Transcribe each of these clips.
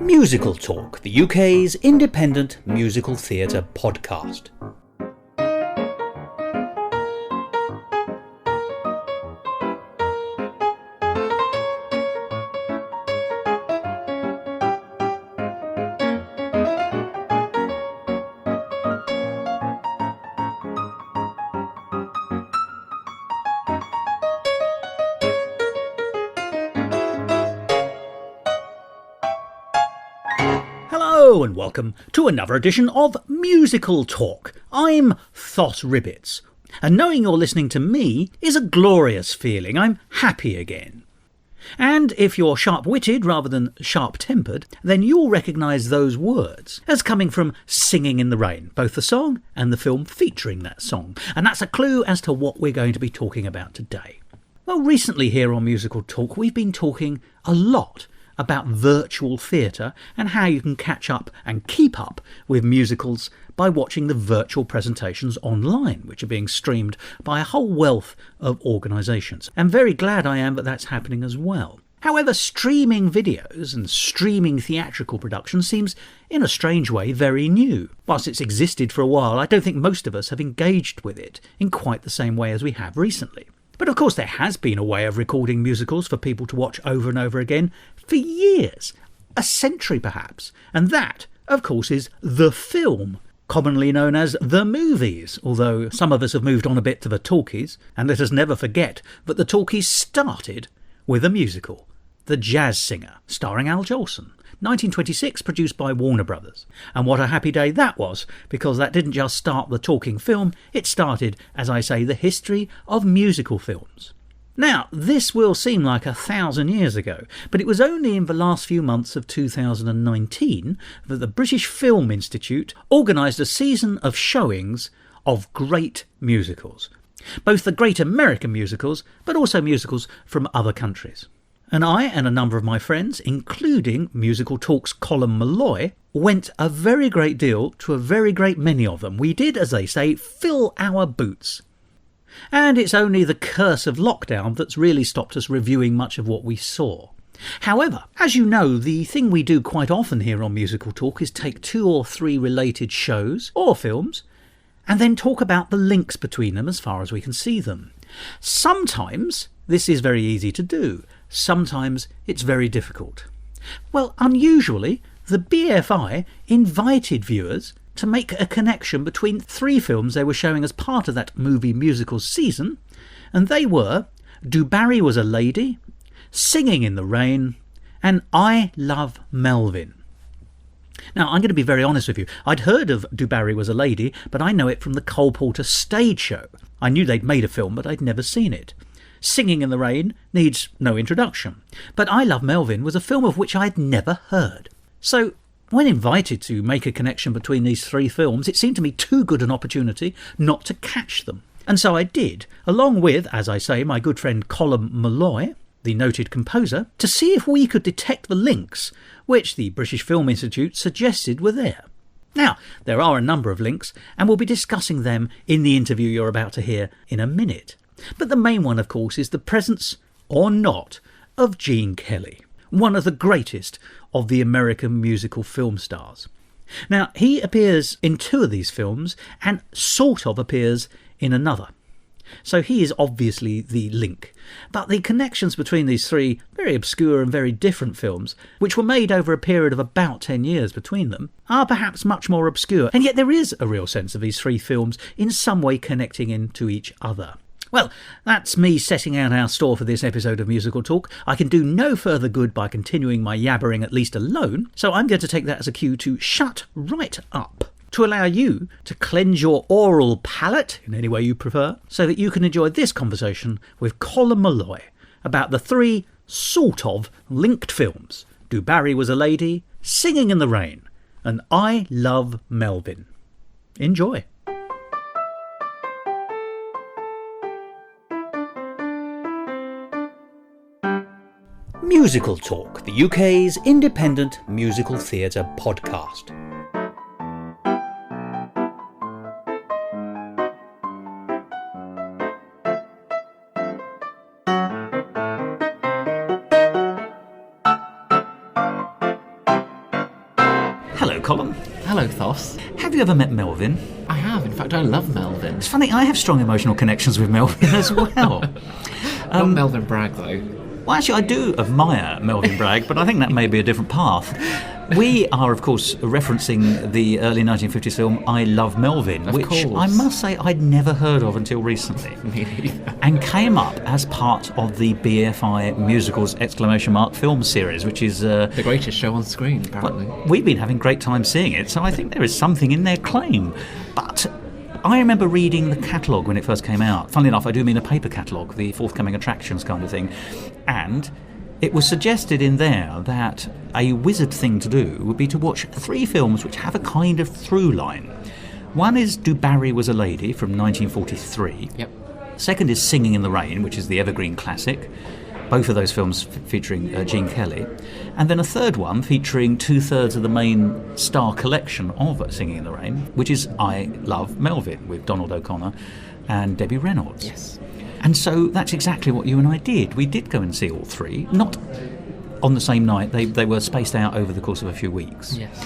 Musical Talk, the UK's independent musical theatre podcast. Hello and welcome to another edition of Musical Talk. I'm Thos Ribbits, and knowing you're listening to me is a glorious feeling. I'm happy again. And if you're sharp-witted rather than sharp-tempered, then you'll recognise those words as coming from Singing in the Rain, both the song and the film featuring that song. And that's a clue as to what we're going to be talking about today. Well, recently here on Musical Talk, we've been talking a lot about virtual theatre and how you can catch up and keep up with musicals by watching the virtual presentations online, which are being streamed by a whole wealth of organisations. And very glad I am that that's happening as well. However, streaming videos and streaming theatrical production seems, in a strange way, very new. Whilst it's existed for a while, I don't think most of us have engaged with it in quite the same way as we have recently. But of course there has been a way of recording musicals for people to watch over and over again for years, a century perhaps, and that, of course, is the film, commonly known as the movies, although some of us have moved on a bit to the talkies, and let us never forget that the talkies started with a musical, The Jazz Singer, starring Al Jolson, 1926, produced by Warner Brothers. And what a happy day that was, because that didn't just start the talking film, it started, as I say, the history of musical films. Now, this will seem like 1,000 years ago, but it was only in the last few months of 2019 that the British Film Institute organised a season of showings of great musicals. Both the great American musicals, but also musicals from other countries. And I and a number of my friends, including Musical Talk's Colm Malloy, went a very great deal to a very great many of them. We did, as they say, fill our boots. And it's only the curse of lockdown that's really stopped us reviewing much of what we saw. However, as you know, the thing we do quite often here on Musical Talk is take 2 or 3 related shows or films and then talk about the links between them as far as we can see them. Sometimes this is very easy to do. Sometimes it's very difficult. Well, unusually, the BFI invited viewers to make a connection between 3 films they were showing as part of that movie musical season, and they were DuBarry Was A Lady, Singin in the Rain, and I Love Melvin. Now, I'm going to be very honest with you. I'd heard of DuBarry Was A Lady, but I know it from the Cole Porter stage show. I knew they'd made a film, but I'd never seen it. Singing in the Rain needs no introduction, but I Love Melvin was a film of which I'd never heard. So, when invited to make a connection between these 3 films, it seemed to me too good an opportunity not to catch them. And so I did, along with, as I say, my good friend Colm Malloy, the noted composer, to see if we could detect the links which the British Film Institute suggested were there. Now, there are a number of links, and we'll be discussing them in the interview you're about to hear in a minute. But the main one, of course, is the presence, or not, of Gene Kelly, one of the greatest of the American musical film stars. Now, he appears in 2 of these films and sort of appears in another. So he is obviously the link. But the connections between these 3 very obscure and very different films, which were made over a period of about 10 years between them, are perhaps much more obscure. And yet there is a real sense of these 3 films in some way connecting into each other. Well, that's me setting out our store for this episode of Musical Talk. I can do no further good by continuing my yabbering at least alone, so I'm going to take that as a cue to shut right up, to allow you to cleanse your oral palate in any way you prefer, so that you can enjoy this conversation with Colm Malloy about the 3 sort of linked films, DuBarry Was A Lady, Singing in the Rain, and I Love Melvin. Enjoy. Musical Talk, the UK's independent musical theatre podcast. Hello, Colm. Hello, Thos. Have you ever met Melvin? I have. In fact, I love Melvin. It's funny, I have strong emotional connections with Melvin as well. Not Melvin Bragg, though. Well, actually, I do admire Melvin Bragg, but I think that may be a different path. We are, of course, referencing the early 1950s film I Love Melvin, Of which course. I must say I'd never heard of until recently. Me neither. And came up as part of the BFI Musicals! Film series, which is... The greatest show on screen, apparently. Well, we've been having great time seeing it, so I think there is something in their claim. But I remember reading the catalogue when it first came out. Funnily enough, I do mean a paper catalogue, the forthcoming attractions kind of thing. And it was suggested in there that a wizard thing to do would be to watch 3 films which have a kind of through line. One is DuBarry Was A Lady from 1943. Yep. Second is Singing in the Rain, which is the evergreen classic. Both of those films featuring Gene Kelly. And then a third one featuring 2/3 of the main star collection of Singing in the Rain, which is I Love Melvin, with Donald O'Connor and Debbie Reynolds. Yes. And so that's exactly what you and I did. We did go and see all 3, not on the same night. They were spaced out over the course of a few weeks. Yes.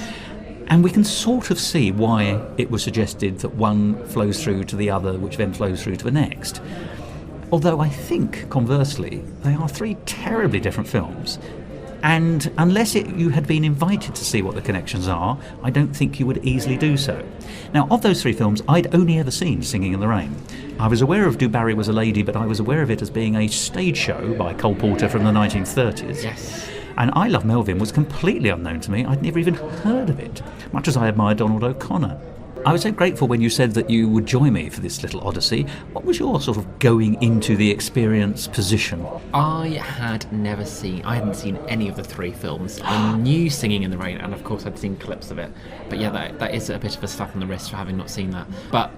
And we can sort of see why it was suggested that one flows through to the other, which then flows through to the next. Although I think, conversely, they are 3 terribly different films. And unless you had been invited to see what the connections are, I don't think you would easily do so. Now, of those 3 films, I'd only ever seen Singing in the Rain. I was aware of DuBarry Was A Lady, but I was aware of it as being a stage show by Cole Porter from the 1930s. Yes. And I Love Melvin was completely unknown to me. I'd never even heard of it, much as I admired Donald O'Connor. I was so grateful when you said that you would join me for this little odyssey. What was your sort of going into the experience position? I hadn't seen any of the 3 films. I knew Singing in the Rain, and of course I'd seen clips of it. But yeah, that is a bit of a slap on the wrist for having not seen that. But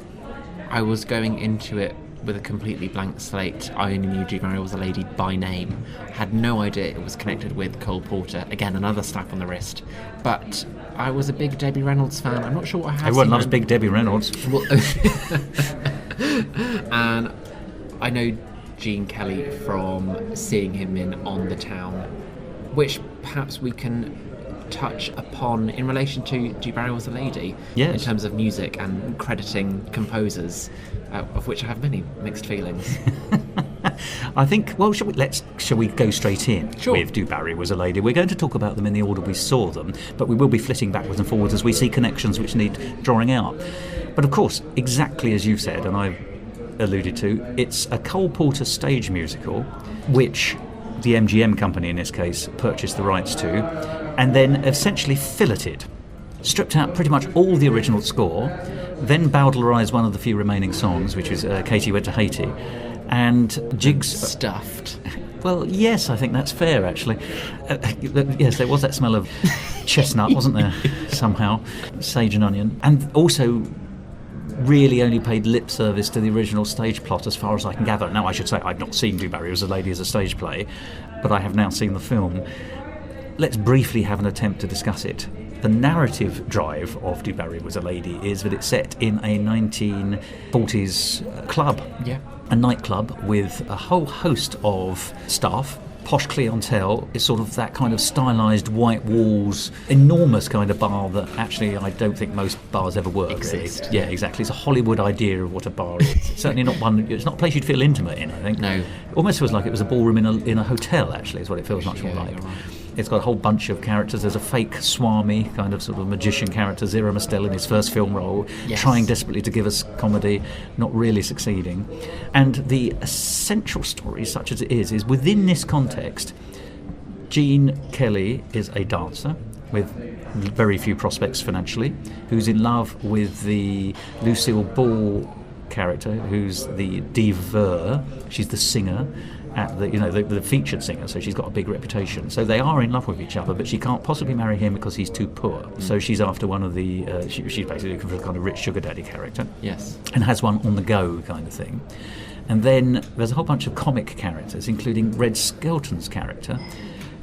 I was going into it with a completely blank slate. I only knew DuBarry Was A Lady by name. Had no idea it was connected with Cole Porter. Again, another slap on the wrist. But I was a big Debbie Reynolds fan. I'm not sure what I have Everyone loves big Debbie Reynolds. Well, and I know Gene Kelly from seeing him in On the Town, which perhaps we can touch upon in relation to DuBarry Was A Lady. Yes. In terms of music and crediting composers, of which I have many mixed feelings. I think, well, shall we go straight in Sure. with DuBarry Was A Lady? We're going to talk about them in the order we saw them, but we will be flitting backwards and forwards as we see connections which need drawing out. But of course, exactly as you've said, and I've alluded to, it's a Cole Porter stage musical, which the MGM company in this case purchased the rights to, and then essentially filleted, stripped out pretty much all the original score, then bowdlerised one of the few remaining songs, which is Katie Went to Haiti, and jigs... Stuffed. Well, yes, I think that's fair, actually. Yes, there was that smell of chestnut, wasn't there, somehow, sage and onion, and also really only paid lip service to the original stage plot as far as I can gather. Now, I should say I've not seen DuBarry Was A Lady as a stage play, but I have now seen the film. Let's briefly have an attempt to discuss it. The narrative drive of DuBarry Was A Lady is that it's set in a 1940s club, a nightclub with a whole host of staff, posh clientele. It's sort of that kind of stylised white walls, enormous kind of bar that actually I don't think most bars ever were. Exist. Really. Yeah, exactly. It's a Hollywood idea of what a bar is. It's certainly not one. It's not a place you'd feel intimate in, I think. No. It almost feels like it was a ballroom in a hotel, actually, is what it feels much more like. You're right. It's got a whole bunch of characters. There's a fake Swami, kind of sort of magician character, Zero Mostel in his first film role, Yes. trying desperately to give us comedy, not really succeeding. And the essential story, such as it is within this context, Gene Kelly is a dancer with very few prospects financially, who's in love with the Lucille Ball character, who's the diva. She's the singer. At the featured singer, so she's got a big reputation. So they are in love with each other, but she can't possibly marry him because he's too poor. So she's after one of the... she's basically looking for a kind of rich sugar daddy character. Yes. And has one on the go kind of thing. And then there's a whole bunch of comic characters, including Red Skelton's character,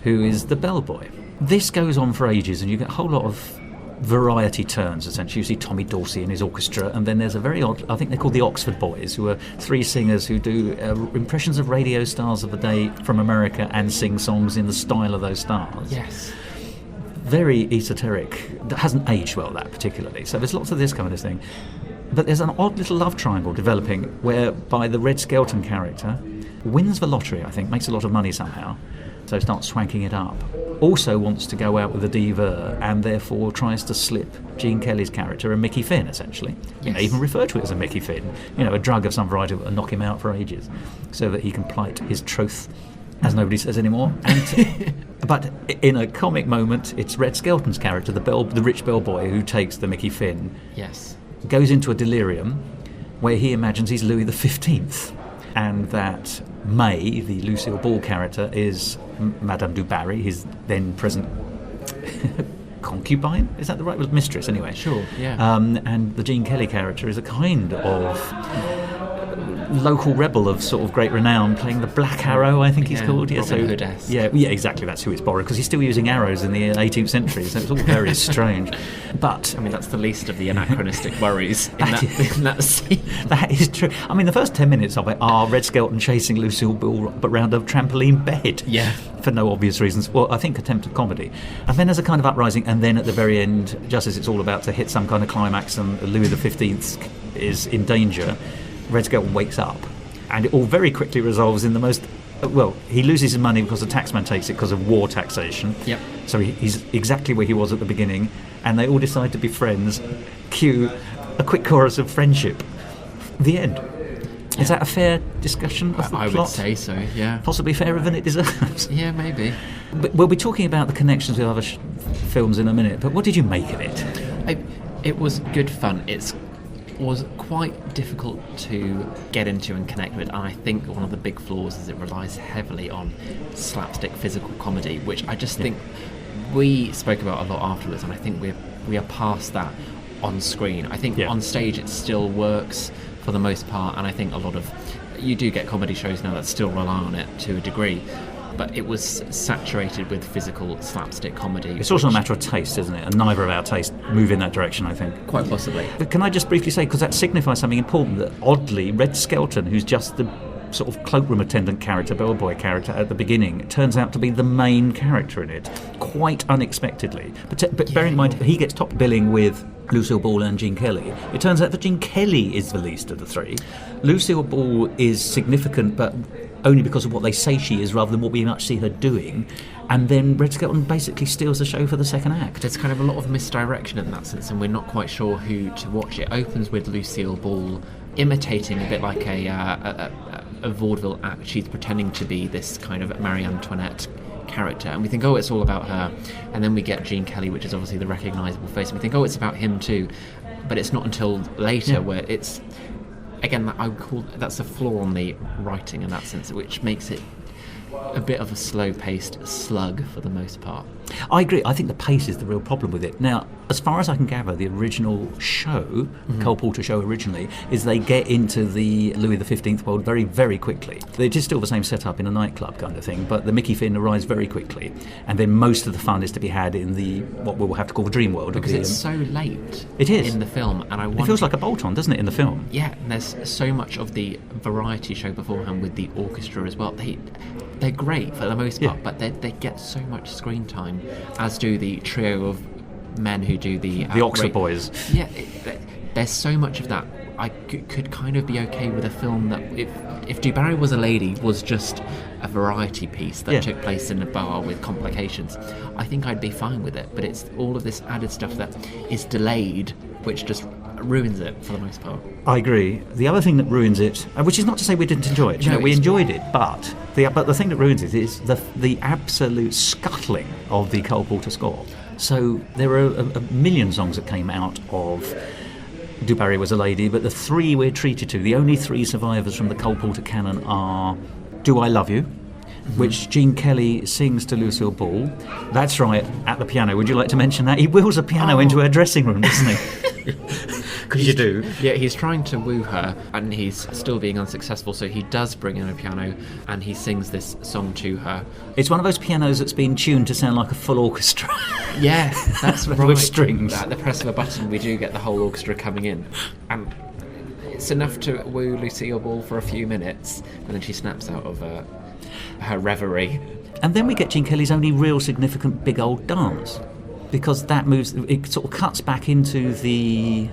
who is the bellboy. This goes on for ages, and you get a whole lot of variety turns, essentially. You see Tommy Dorsey and his orchestra, and then there's a very odd, I think they're called the Oxford Boys, who are 3 singers who do impressions of radio stars of the day from America and sing songs in the style of those stars. Yes. very esoteric. That hasn't aged well, that particularly. So there's lots of this kind of thing. But there's an odd little love triangle developing whereby the Red Skelton character wins the lottery, I think, makes a lot of money somehow, so starts swanking it up. Also wants to go out with a diva and therefore tries to slip Gene Kelly's character a Mickey Finn, essentially. Yes. Even refer to it as a Mickey Finn. A drug of some variety that will knock him out for ages so that he can plight his troth, as nobody says anymore. But in a comic moment, it's Red Skelton's character, the rich bellboy who takes the Mickey Finn. Yes. Goes into a delirium where he imagines he's Louis XV and that May, the Lucille Ball character, is Madame DuBarry, his then present concubine? Is that the right word? Mistress, anyway. Sure, yeah. And the Gene Kelly character is a kind of local rebel of sort of great renown, playing the Black Arrow, I think he's called. Yeah, Robin Hood-esque. Yeah, exactly. That's who it's borrowed, because he's still using arrows in the 18th century, so it's all very strange. But I mean, that's the least of the anachronistic worries in that scene. That is true. I mean, the first 10 minutes of it are Red Skelton chasing Lucille Ball but round a trampoline bed. Yeah. For no obvious reasons. Well, I think attempted comedy. And then there's a kind of uprising, and then at the very end, just as it's all about to hit some kind of climax and Louis XV is in danger, Red Skelton wakes up, and it all very quickly resolves in the most... Well, he loses his money because the taxman takes it because of war taxation. Yep. So he's exactly where he was at the beginning, and they all decide to be friends. Cue a quick chorus of friendship. The end. Yeah. Is that a fair discussion of the plot? I would say so, yeah. Possibly fairer than it deserves. Yeah, maybe. But we'll be talking about the connections with other films in a minute, but what did you make of it? It was good fun. It was quite difficult to get into and connect with, and I think one of the big flaws is it relies heavily on slapstick physical comedy, which I just think we spoke about a lot afterwards, and I think we are past that on screen. I think on stage it still works for the most part, and I think you do get comedy shows now that still rely on it to a degree, but it was saturated with physical slapstick comedy. It's also a matter of taste, isn't it? And neither of our tastes move in that direction, I think. Quite possibly. But can I just briefly say, because that signifies something important, that oddly, Red Skelton, who's just the sort of cloakroom attendant character, bellboy character at the beginning, turns out to be the main character in it, quite unexpectedly. But bearing in mind, he gets top billing with Lucille Ball and Gene Kelly. It turns out that Gene Kelly is the least of the three. Lucille Ball is significant, but only because of what they say she is, rather than what we much see her doing. And then Red Skelton basically steals the show for the second act. There's kind of a lot of misdirection in that sense, and we're not quite sure who to watch. It opens with Lucille Ball imitating a bit like a Vaudeville Act. She's pretending to be this kind of Marie Antoinette character, and we think, oh, it's all about her. And then we get Gene Kelly, which is obviously the recognisable face, and we think, oh, it's about him too. But it's not until later where it's... Again, I would call that's a flaw on the writing in that sense, which makes it a bit of a slow-paced slug for the most part. I agree. I think the pace is the real problem with it. Now, as far as I can gather, the original show, Cole Porter show originally, is they get into the Louis XV world very, very quickly. It is still the same setup in a nightclub kind of thing, but the Mickey Finn arrives very quickly, and then most of the fun is to be had in the what we'll have to call the dream world. Because it's so late. It is in the film, and I wonder, it feels like a bolt-on, doesn't it, in the film? Yeah, and there's so much of the variety show beforehand with the orchestra as well. They're great for the most part, but they get so much screen time, as do the trio of men who do the Oxford Boys. Yeah, there's so much of that. I could kind of be okay with a film that if DuBarry Was A Lady was just a variety piece that took place in a bar with complications, I think I'd be fine with it. But it's all of this added stuff that is delayed, which just ruins it for the most part. I agree. The other thing that ruins it, which is not to say we didn't enjoy it, we enjoyed it, but the thing that ruins it is the absolute scuttling of the Cole Porter score. So there are a million songs that came out of DuBarry Was A Lady, but the three we're treated to, the only three survivors from the Cole Porter canon are Do I Love You, which Gene Kelly sings to Lucille Ball. That's right, at the piano. Would you like to mention that? He wheels a piano into her dressing room, doesn't he? Because you do. Yeah, he's trying to woo her, and he's still being unsuccessful, so he does bring in a piano, and he sings this song to her. It's one of those pianos that's been tuned to sound like a full orchestra. Yeah, that's right. With strings. At the press of a button, we do get the whole orchestra coming in. And it's enough to woo Lucille Ball for a few minutes, and then she snaps out of her reverie. And then we get Gene Kelly's only real significant big old dance. because that moves, it sort of cuts back into the...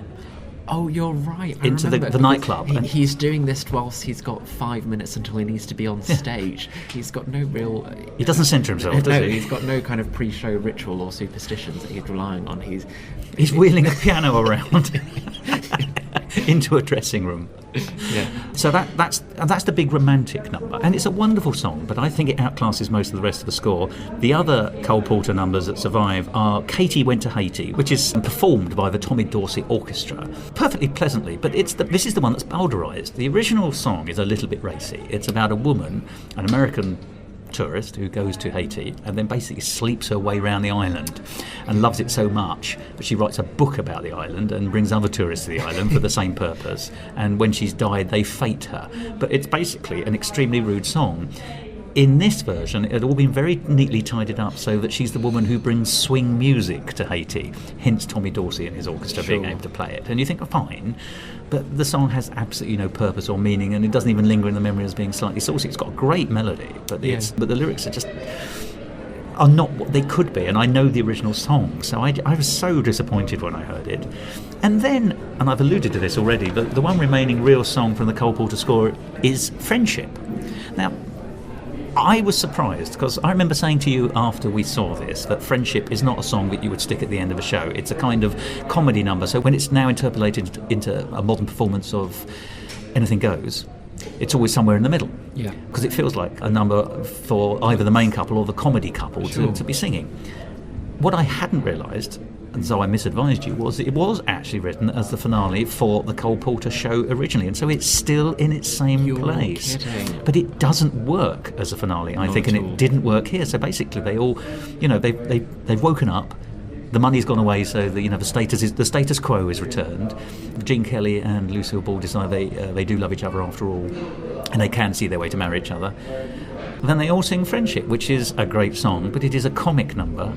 Oh, you're right. Into the nightclub. He's doing this whilst he's got 5 minutes until he needs to be on stage. He's got no real... He doesn't centre himself, does he? He's got no kind of pre-show ritual or superstitions that he's relying on. He's wheeling a piano around into a dressing room. Yeah. So that's the big romantic number, and it's a wonderful song, but I think it outclasses most of the rest of the score. The other Cole Porter numbers that survive are Katie Went to Haiti, which is performed by the Tommy Dorsey Orchestra perfectly pleasantly, but this is the one that's bowdlerised. The original song is a little bit racy. It's about a woman, an American tourist who goes to Haiti and then basically sleeps her way around the island and loves it so much that she writes a book about the island and brings other tourists to the island for the same purpose, and when she's died they fete her. But it's basically an extremely rude song. In this version, it had all been very neatly tidied up so that she's the woman who brings swing music to Haiti, hence Tommy Dorsey and his orchestra being able to play it. And you think, oh, fine, but the song has absolutely no purpose or meaning, and it doesn't even linger in the memory as being slightly saucy. It's got a great melody, but the lyrics are not what they could be, and I know the original song, so I was so disappointed when I heard it. And then, and I've alluded to this already, the one remaining real song from the Cole Porter score is Friendship. Now, I was surprised, because I remember saying to you after we saw this that Friendship is not a song that you would stick at the end of a show. It's a kind of comedy number, so when it's now interpolated into a modern performance of Anything Goes, it's always somewhere in the middle. Yeah. Because it feels like a number for either the main couple or the comedy couple to be singing. What I hadn't realised, and so I misadvised you, was it was actually written as the finale for the Cole Porter show originally, and so it's still in its same place. Kidding. But it doesn't work as a finale, I think, and it didn't work here. So basically, they all, they've woken up. The money's gone away, so the status quo is returned. Gene Kelly and Lucille Ball decide they do love each other after all, and they can see their way to marry each other. Then they all sing Friendship, which is a great song, but it is a comic number.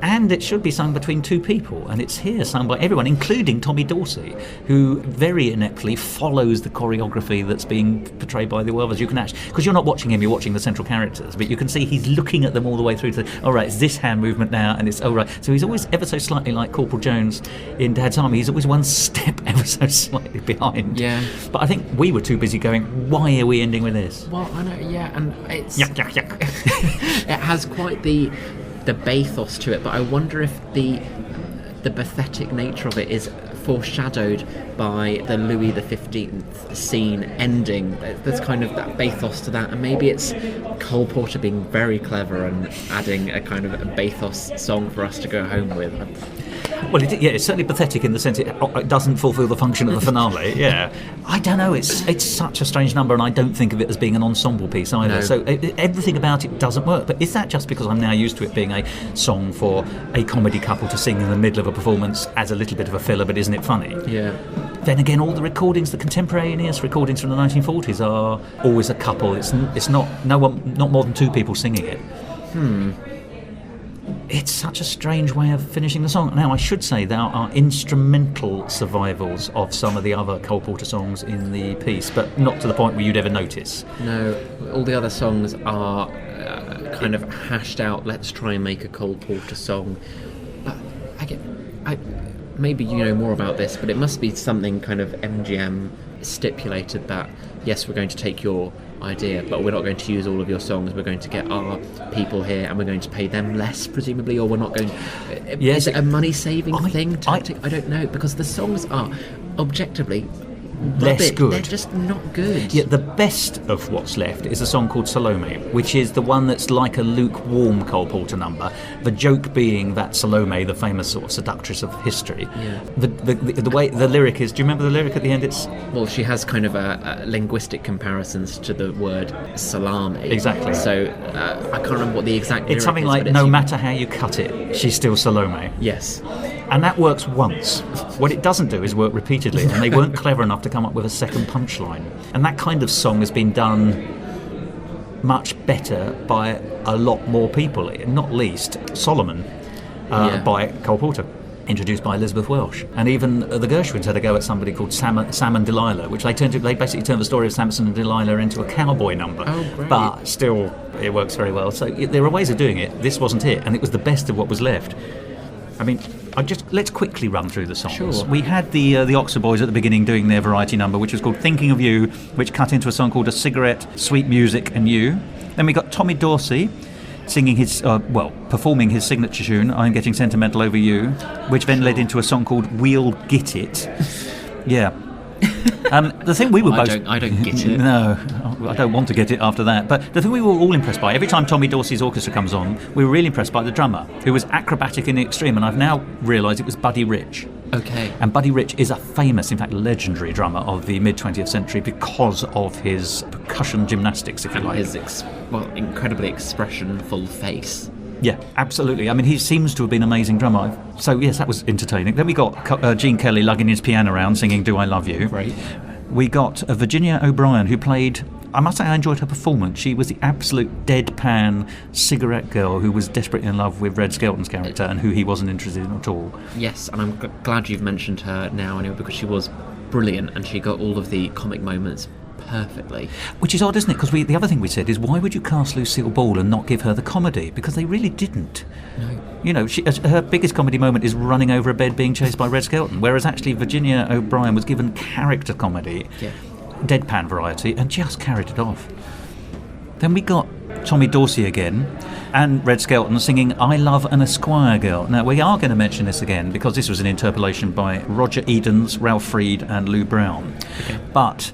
And it should be sung between two people, and it's here sung by everyone, including Tommy Dorsey, who very ineptly follows the choreography that's being portrayed by the others. You can actually, because you're not watching him, you're watching the central characters, but you can see he's looking at them all the way through to, all right, it's this hand movement now, and it's, all right. So he's always ever so slightly like Corporal Jones in Dad's Army. He's always one step ever so slightly behind. Yeah. But I think we were too busy going, why are we ending with this? Well, I know, yeah, and it's... Yuck. It has quite the bathos to it, but I wonder if the pathetic nature of it is foreshadowed by the Louis XV scene ending. There's kind of that bathos to that, and maybe it's Cole Porter being very clever and adding a kind of a bathos song for us to go home with. Well, it's certainly pathetic in the sense it doesn't fulfil the function of the finale. Yeah, I don't know. It's such a strange number, and I don't think of it as being an ensemble piece either. No. So everything about it doesn't work. But is that just because I'm now used to it being a song for a comedy couple to sing in the middle of a performance as a little bit of a filler? But isn't it funny? Yeah. Then again, all the recordings, the contemporaneous recordings from the 1940s, are always a couple. It's not more than two people singing it. It's such a strange way of finishing the song. Now, I should say there are instrumental survivals of some of the other Cole Porter songs in the piece, but not to the point where you'd ever notice. No, all the other songs are kind of hashed out, let's try and make a Cole Porter song. Maybe you know more about this, but it must be something kind of MGM stipulated that, yes, we're going to take your idea, but we're not going to use all of your songs. We're going to get our people here and we're going to pay them less, presumably, or we're not going to... Yes, is it a money-saving thing? Tactic? I don't know, because the songs are objectively less good. They're just not good. Yeah, the best of what's left is a song called Salome, which is the one that's like a lukewarm Cole Porter number. The joke being that Salome, the famous sort of seductress of history, the way the lyric is. Do you remember the lyric at the end? Well, she has kind of a linguistic comparisons to the word salami. Exactly. So I can't remember what the exact lyric is. It's something like, no matter how you cut it, she's still Salome. Yes. And that works once. What it doesn't do is work repeatedly, and they weren't clever enough to come up with a second punchline. And that kind of song has been done much better by a lot more people, not least Solomon by Cole Porter, introduced by Elizabeth Welsh. And even the Gershwins had a go at somebody called Sam and Delilah, which they basically turned the story of Samson and Delilah into a cowboy number. Oh, great. But still, it works very well. So there are ways of doing it. This wasn't it, and it was the best of what was left. I mean, let's quickly run through the songs. Sure. We had the Oxford Boys at the beginning doing their variety number, which was called Thinking of You, which cut into a song called A Cigarette, Sweet Music and You. Then we got Tommy Dorsey singing performing his signature tune, I'm Getting Sentimental Over You, which then led into a song called We'll Get It. Yeah. The thing we were both... I don't get it. No, I don't want to get it after that. But the thing we were all impressed by, every time Tommy Dorsey's orchestra comes on, we were really impressed by the drummer, who was acrobatic in the extreme, and I've now realised it was Buddy Rich. Okay. And Buddy Rich is a famous, in fact legendary drummer of the mid-20th century because of his percussion gymnastics, if you like. His incredibly expressionful face. Yeah, absolutely. I mean, he seems to have been an amazing drummer. So, yes, that was entertaining. Then we got Gene Kelly lugging his piano around singing Do I Love You. Right. We got Virginia O'Brien, who played... I must say I enjoyed her performance. She was the absolute deadpan cigarette girl who was desperately in love with Red Skelton's character and who he wasn't interested in at all. Yes, and I'm glad you've mentioned her now anyway, because she was brilliant and she got all of the comic moments perfectly. Which is odd, isn't it? Because the other thing we said is, why would you cast Lucille Ball and not give her the comedy? Because they really didn't. No. You know, her biggest comedy moment is running over a bed being chased by Red Skelton, whereas actually Virginia O'Brien was given character comedy, deadpan variety, and just carried it off. Then we got Tommy Dorsey again and Red Skelton singing I Love an Esquire Girl. Now, we are going to mention this again because this was an interpolation by Roger Edens, Ralph Freed and Lou Brown. Okay. But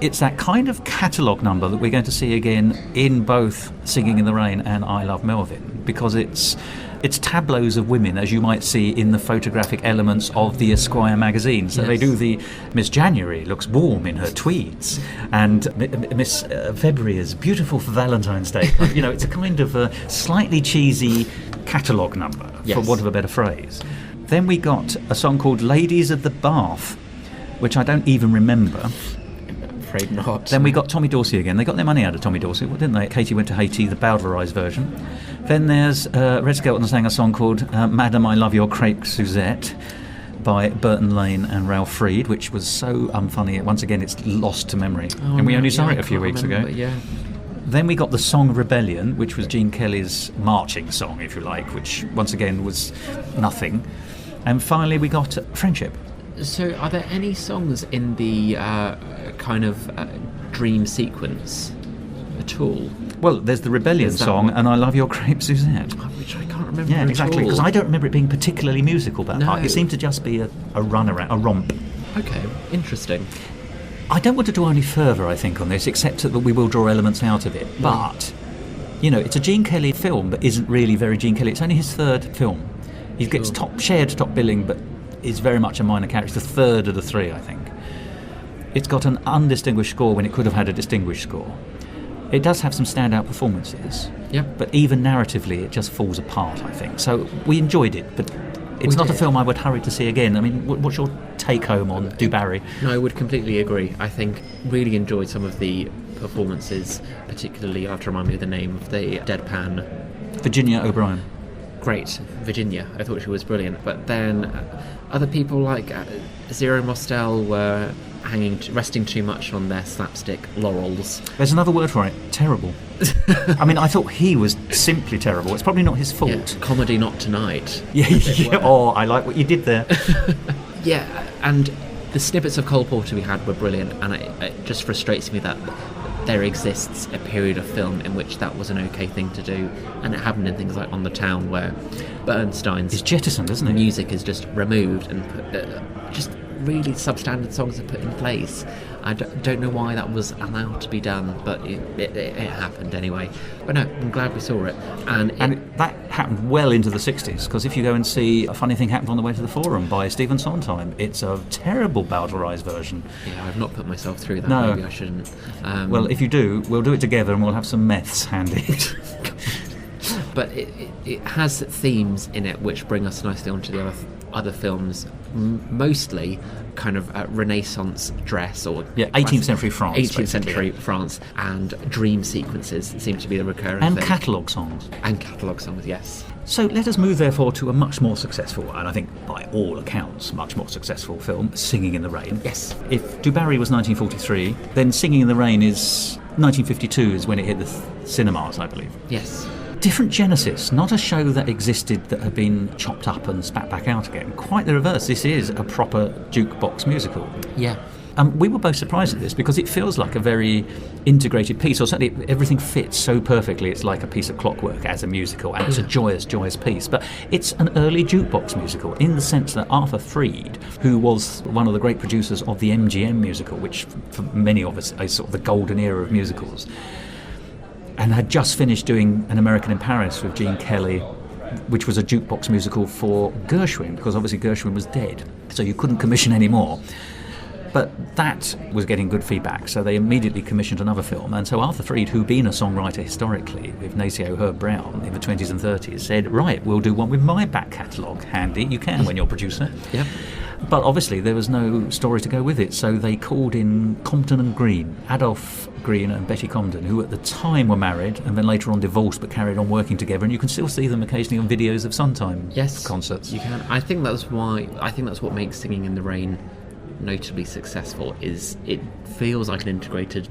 it's that kind of catalogue number that we're going to see again in both Singing in the Rain and I Love Melvin, because it's tableaus of women, as you might see in the photographic elements of the Esquire magazine. So they do the Miss January looks warm in her tweeds, and Miss February is beautiful for Valentine's Day. You know, it's a kind of a slightly cheesy catalogue number, for want of a better phrase. Then we got a song called Ladies of the Bath, which I don't even remember. Afraid not. Then we got Tommy Dorsey again. They got their money out of Tommy Dorsey, didn't they? Katie Went to Haiti, the Bowdlerized version. Then there's Red Skelton sang a song called Madam, I Love Your Crepe Suzette by Burton Lane and Ralph Freed, which was so unfunny. Once again, it's lost to memory. And we only saw it a few weeks ago. Yeah. Then we got the song Rebellion, which was Gene Kelly's marching song, if you like, which once again was nothing. And finally we got Friendship. So are there any songs in the kind of dream sequence at all? Well, there's the Rebellion song and I Love Your Crepe Suzette. Which I can't remember. Yeah, exactly, because I don't remember it being particularly musical, that part. It seemed to just be a run around, a romp. Okay, interesting. I don't want to draw any further, I think, on this, except that we will draw elements out of it. But, you know, it's a Gene Kelly film that isn't really very Gene Kelly. It's only his third film. He gets shared top billing, but is very much a minor character. It's the third of the three, I think. It's got an undistinguished score when it could have had a distinguished score. It does have some standout performances, but even narratively it just falls apart, I think. So we enjoyed it, but it's not a film I would hurry to see again. I mean, what's your take-home on DuBarry? No, I would completely agree. I think really enjoyed some of the performances, particularly, I have to remind me of the name of the deadpan... Virginia O'Brien. Great, Virginia. I thought she was brilliant. But then other people like Zero Mostel were resting too much on their slapstick laurels. There's another word for it, terrible. I mean, I thought he was simply terrible. It's probably not his fault. Yeah, comedy not tonight. Oh, I like what you did there. Yeah, and the snippets of Cole Porter we had were brilliant, and it just frustrates me that there exists a period of film in which that was an okay thing to do, and it happened in things like On the Town, where Bernstein's jettisoned, isn't it? Music is just removed and just really substandard songs are put in place. I don't know why that was allowed to be done, but it happened anyway. But no, I'm glad we saw it. And that happened well into the 60s, because if you go and see A Funny Thing Happened on the Way to the Forum by Stephen Sondheim, it's a terrible Bowdlerized version. Yeah, I've not put myself through that. No. Maybe I shouldn't. Well, if you do, we'll do it together and we'll have some meths handy. But it has themes in it which bring us nicely onto the other films, mostly kind of Renaissance dress, or 18th century France. 18th century France, and dream sequences seem to be the recurring thing. And catalogue songs. And catalogue songs, yes. So let us move therefore to a much more successful, and I think by all accounts much more successful film, Singing in the Rain. Yes. If DuBarry was 1943, then Singing in the Rain is 1952 is when it hit the cinemas, I believe. Yes. different genesis, not a show that existed that had been chopped up and spat back out again. Quite the reverse. This is a proper jukebox musical. Yeah. We were both surprised at this because it feels like a very integrated piece, or certainly everything fits so perfectly. It's like a piece of clockwork as a musical, and it's a joyous, joyous piece. But it's an early jukebox musical in the sense that Arthur Freed, who was one of the great producers of the MGM musical, which for many of us is sort of the golden era of musicals, and had just finished doing An American in Paris with Gene Kelly, which was a jukebox musical for Gershwin, because obviously Gershwin was dead, so you couldn't commission any more. But that was getting good feedback, so they immediately commissioned another film. And so Arthur Freed, who'd been a songwriter historically with Nacio Herb Brown in the 20s and 30s, said, right, we'll do one with my back catalogue handy. You can when you're producer. Yep. But obviously there was no story to go with it, so they called in Compton and Green, Adolph Green and Betty Comden, who at the time were married and then later on divorced but carried on working together, and you can still see them occasionally on videos of Suntime concerts. You can. I think that's what makes Singing in the Rain notably successful, is it feels like an integrated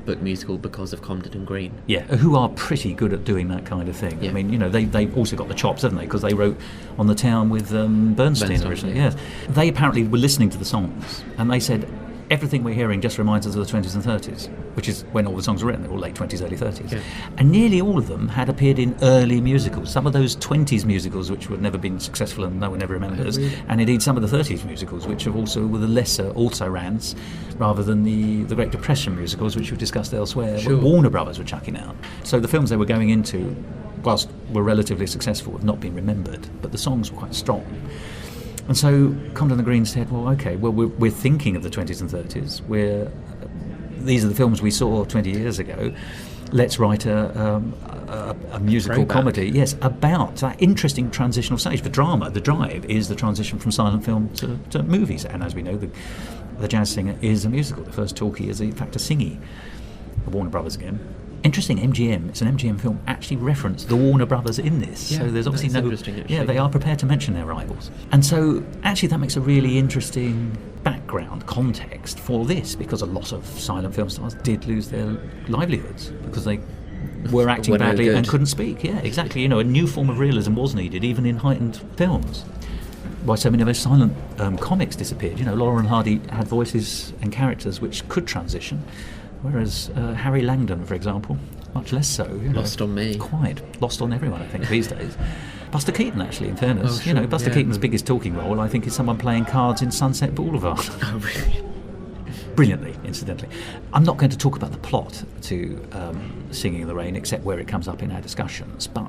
book musical because of Comden and Green. Yeah, who are pretty good at doing that kind of thing. Yeah. I mean, you know, they've also got the chops, haven't they? Because they wrote On the Town with Bernstein originally. Yes. They apparently were listening to the songs and they said, everything we're hearing just reminds us of the 20s and 30s, which is when all the songs were written. They were all late 20s, early 30s. Yeah. And nearly all of them had appeared in early musicals. Some of those 20s musicals, which would never been successful and no one ever remembers, and indeed some of the 30s musicals, which have also were the lesser also-rans, rather than the Great Depression musicals, which we've discussed elsewhere, what Warner Brothers were chucking out. So the films they were going into, whilst were relatively successful, have not been remembered, but the songs were quite strong. And so Comden and Green said, well, OK, well, we're thinking of the 20s and 30s. These are the films we saw 20 years ago. Let's write a musical comedy, about that interesting transitional stage. The drama, the drive, is the transition from silent film to movies. And as we know, the Jazz Singer is a musical. The first talkie is, in fact, a singy. The Warner Brothers again. Interesting, MGM, it's an MGM film, actually referenced the Warner Brothers in this. Yeah, so there's obviously they are prepared to mention their rivals. And so actually that makes a really interesting background, context for this, because a lot of silent film stars did lose their livelihoods because they were acting badly and couldn't speak. Yeah, exactly. You know, a new form of realism was needed, even in heightened films. Why so many of those silent comics disappeared. You know, Laurel and Hardy had voices and characters which could transition, whereas Harry Langdon, for example, much less so. Lost on me. Quite. Lost on everyone, I think, these days. Buster Keaton, actually, in fairness. Sure, you know, Buster Keaton's biggest talking role, I think, is someone playing cards in Sunset Boulevard. Oh, really? Brilliantly, incidentally. I'm not going to talk about the plot to Singing in the Rain, except where it comes up in our discussions, but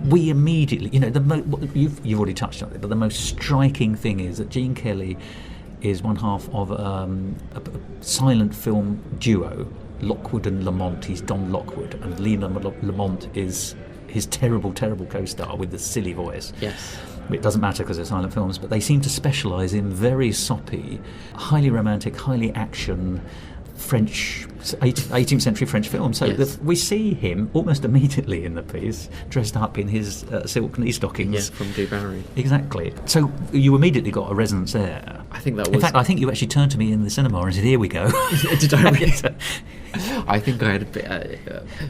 we immediately, you know, you've already touched on it, but the most striking thing is that Gene Kelly is one half of a silent film duo, Lockwood and Lamont. He's Don Lockwood, and Lena Lamont is his terrible, terrible co-star with the silly voice. Yes. It doesn't matter because they're silent films, but they seem to specialise in very soppy, highly romantic, highly action French 18th century French film. So we see him almost immediately in the piece, dressed up in his silk knee stockings. Yeah, from DuBarry. Exactly. So you immediately got a resonance there. I think that was... In fact, I think you actually turned to me in the cinema and said, here we go. Did I really? I think I had a bit...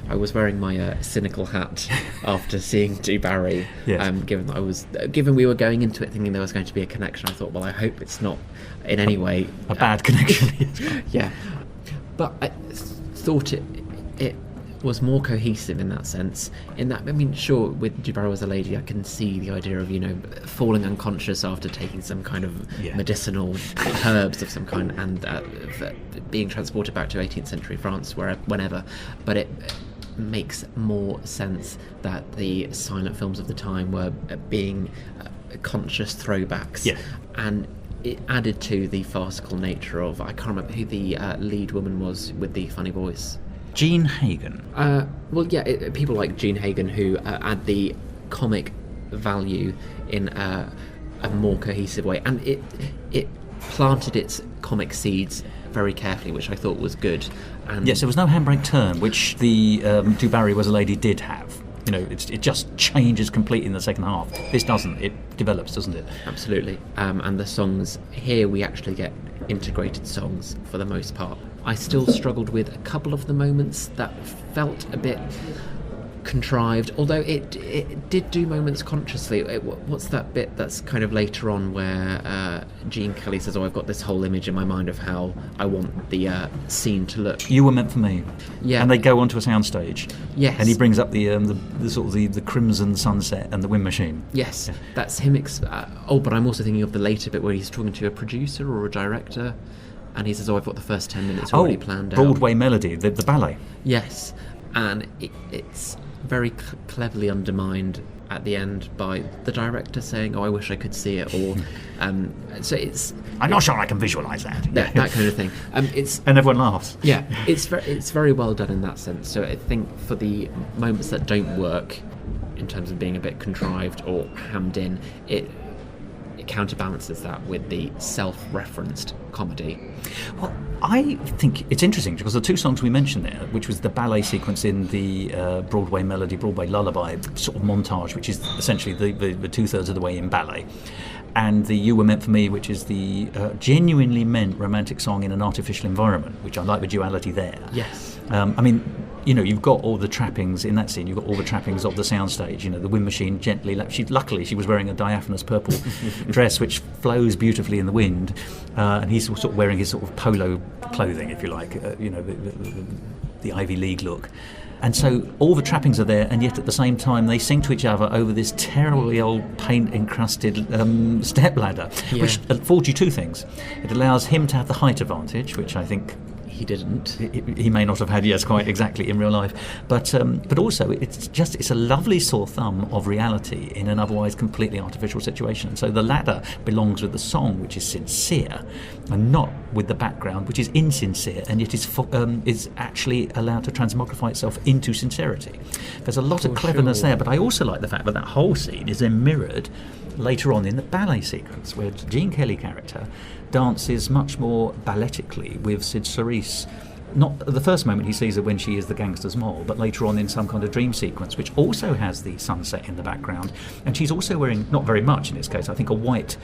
I was wearing my cynical hat after seeing DuBarry. Yes. Given we were going into it thinking there was going to be a connection, I thought, well, I hope it's not in any way... A bad connection. Yeah. But I thought it was more cohesive in that sense. In that, I mean, sure, with DuBarry Was A Lady, I can see the idea of, you know, falling unconscious after taking some kind of medicinal herbs of some kind and being transported back to 18th century France, whenever. But it makes more sense that the silent films of the time were being conscious throwbacks. Yeah. And it added to the farcical nature of... I can't remember who the lead woman was with the funny voice. Jean Hagen. People like Jean Hagen who add the comic value in a more cohesive way, and it planted its comic seeds very carefully, which I thought was good. And yes, there was no handbrake turn, which the DuBarry Was A Lady did have. You know, it just changes completely in the second half. This doesn't. It develops, doesn't it? Absolutely. And the songs here, we actually get integrated songs for the most part. I still struggled with a couple of the moments that felt a bit contrived, although it did do moments consciously. What's that bit that's kind of later on where Gene Kelly says, I've got this whole image in my mind of how I want the scene to look. You Were Meant for Me. Yeah. And they go onto a soundstage. Yes. And he brings up the sort of the crimson sunset and the wind machine. Yes, yeah. That's him. But I'm also thinking of the later bit where he's talking to a producer or a director, and he says, I've got the first 10 minutes already planned out. Broadway Melody, the ballet. Yes, and it's very cleverly undermined at the end by the director saying, I wish I could see it, or so it's... I'm not sure I can visualise that. That kind of thing. And everyone laughs. Yeah, it's very well done in that sense. So I think for the moments that don't work, in terms of being a bit contrived or hammed in, it counterbalances that with the self-referenced comedy. Well, I think it's interesting because the two songs we mentioned there, which was the ballet sequence in the Broadway Melody, Broadway Lullaby sort of montage, which is essentially the two-thirds of the way in ballet, and the You Were Meant for Me, which is the genuinely meant romantic song in an artificial environment, which I like the duality there. Yes. I mean, you've got all the trappings in that scene. You've got all the trappings of the soundstage. The wind machine gently. Luckily, she was wearing a diaphanous purple dress, which flows beautifully in the wind, and he's sort of wearing his sort of polo clothing, if you like. The Ivy League look. And so all the trappings are there, and yet at the same time they sing to each other over this terribly old paint-encrusted stepladder, which affords you two things. It allows him to have the height advantage, which I think he didn't. He may not have had, yes, quite exactly in real life. But also, it's a lovely sore thumb of reality in an otherwise completely artificial situation. So the ladder belongs with the song, which is sincere, and not with the background, which is insincere, and yet is actually allowed to transmogrify itself into sincerity. There's a lot of cleverness there, but I also like the fact that whole scene is then mirrored later on in the ballet sequence, where Gene Kelly character dances much more balletically with Sid Cerise. Not at the first moment he sees her when she is the gangster's mole, but later on in some kind of dream sequence, which also has the sunset in the background. And she's also wearing, not very much in this case, I think a white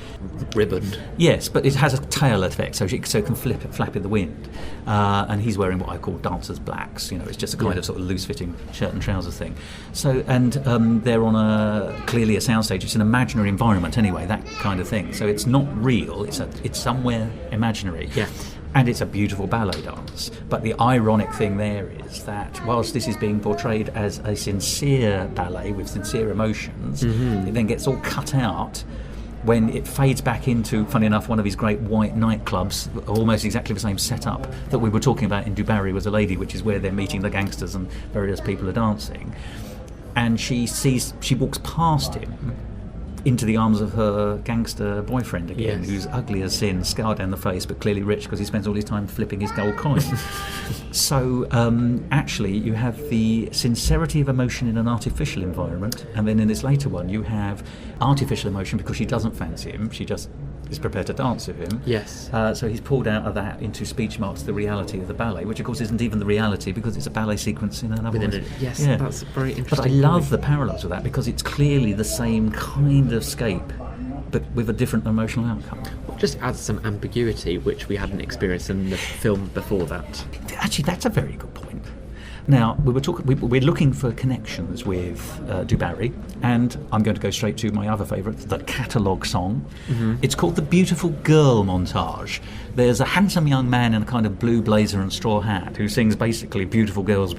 ribbon. Yes, but it has a tail effect, so it can flap in the wind. And he's wearing what I call dancer's blacks. It's just a kind of sort of loose-fitting shirt and trousers thing. So, and they're on clearly a soundstage. It's an imaginary environment anyway, that kind of thing. So it's not real. It's somewhere imaginary. Yeah. And it's a beautiful ballet dance. But the ironic thing there is that whilst this is being portrayed as a sincere ballet with sincere emotions, it then gets all cut out when it fades back into, funny enough, one of his great white nightclubs, almost exactly the same setup that we were talking about in DuBarry Was A Lady, which is where they're meeting the gangsters and various people are dancing. And she walks past him into the arms of her gangster boyfriend again, who's ugly as sin, scarred down the face, but clearly rich because he spends all his time flipping his gold coin. So actually you have the sincerity of emotion in an artificial environment, and then in this later one you have artificial emotion because she doesn't fancy him, she just is prepared to dance with him. Yes. So he's pulled out of that into speech marks the reality of the ballet, which of course isn't even the reality because it's a ballet sequence in another way. Yes, that's very interesting. But I love the parallels with that because it's clearly the same kind of scape, but with a different emotional outcome. It just adds some ambiguity, which we hadn't experienced in the film before that. Actually, that's a very good point. Now, we're looking for connections with DuBarry, and I'm going to go straight to my other favourite, the catalogue song. It's called the Beautiful Girl Montage. There's a handsome young man in a kind of blue blazer and straw hat who sings basically beautiful girls,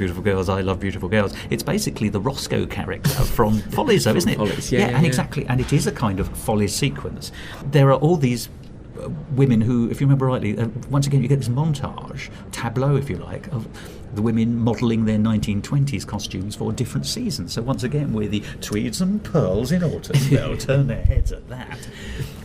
I love beautiful girls. It's basically the Roscoe character from Follies, though, isn't it? Follies, exactly. And it is a kind of Follies sequence. There are all these women who, if you remember rightly, once again you get this montage, tableau if you like, of the women modelling their 1920s costumes for different seasons. So once again we're the tweeds and pearls in autumn, they'll turn their heads at that.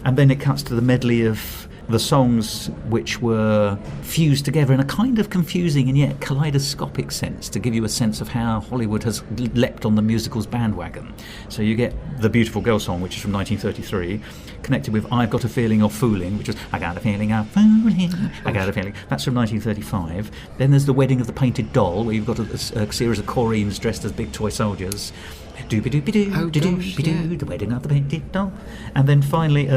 And then it cuts to the medley of the songs which were fused together in a kind of confusing and yet kaleidoscopic sense to give you a sense of how Hollywood has leapt on the musical's bandwagon. So you get the Beautiful Girl song, which is from 1933, connected with I've Got a Feeling You're Fooling, which is I got a feeling I'm fooling, I got a feeling. That's from 1935. Then there's The Wedding of the Painted Doll, where you've got a series of Coreens dressed as big toy soldiers Doobie-doobie-doo, Oh, gosh, doobie-doo, yeah. the wedding of the painted doll. And then finally,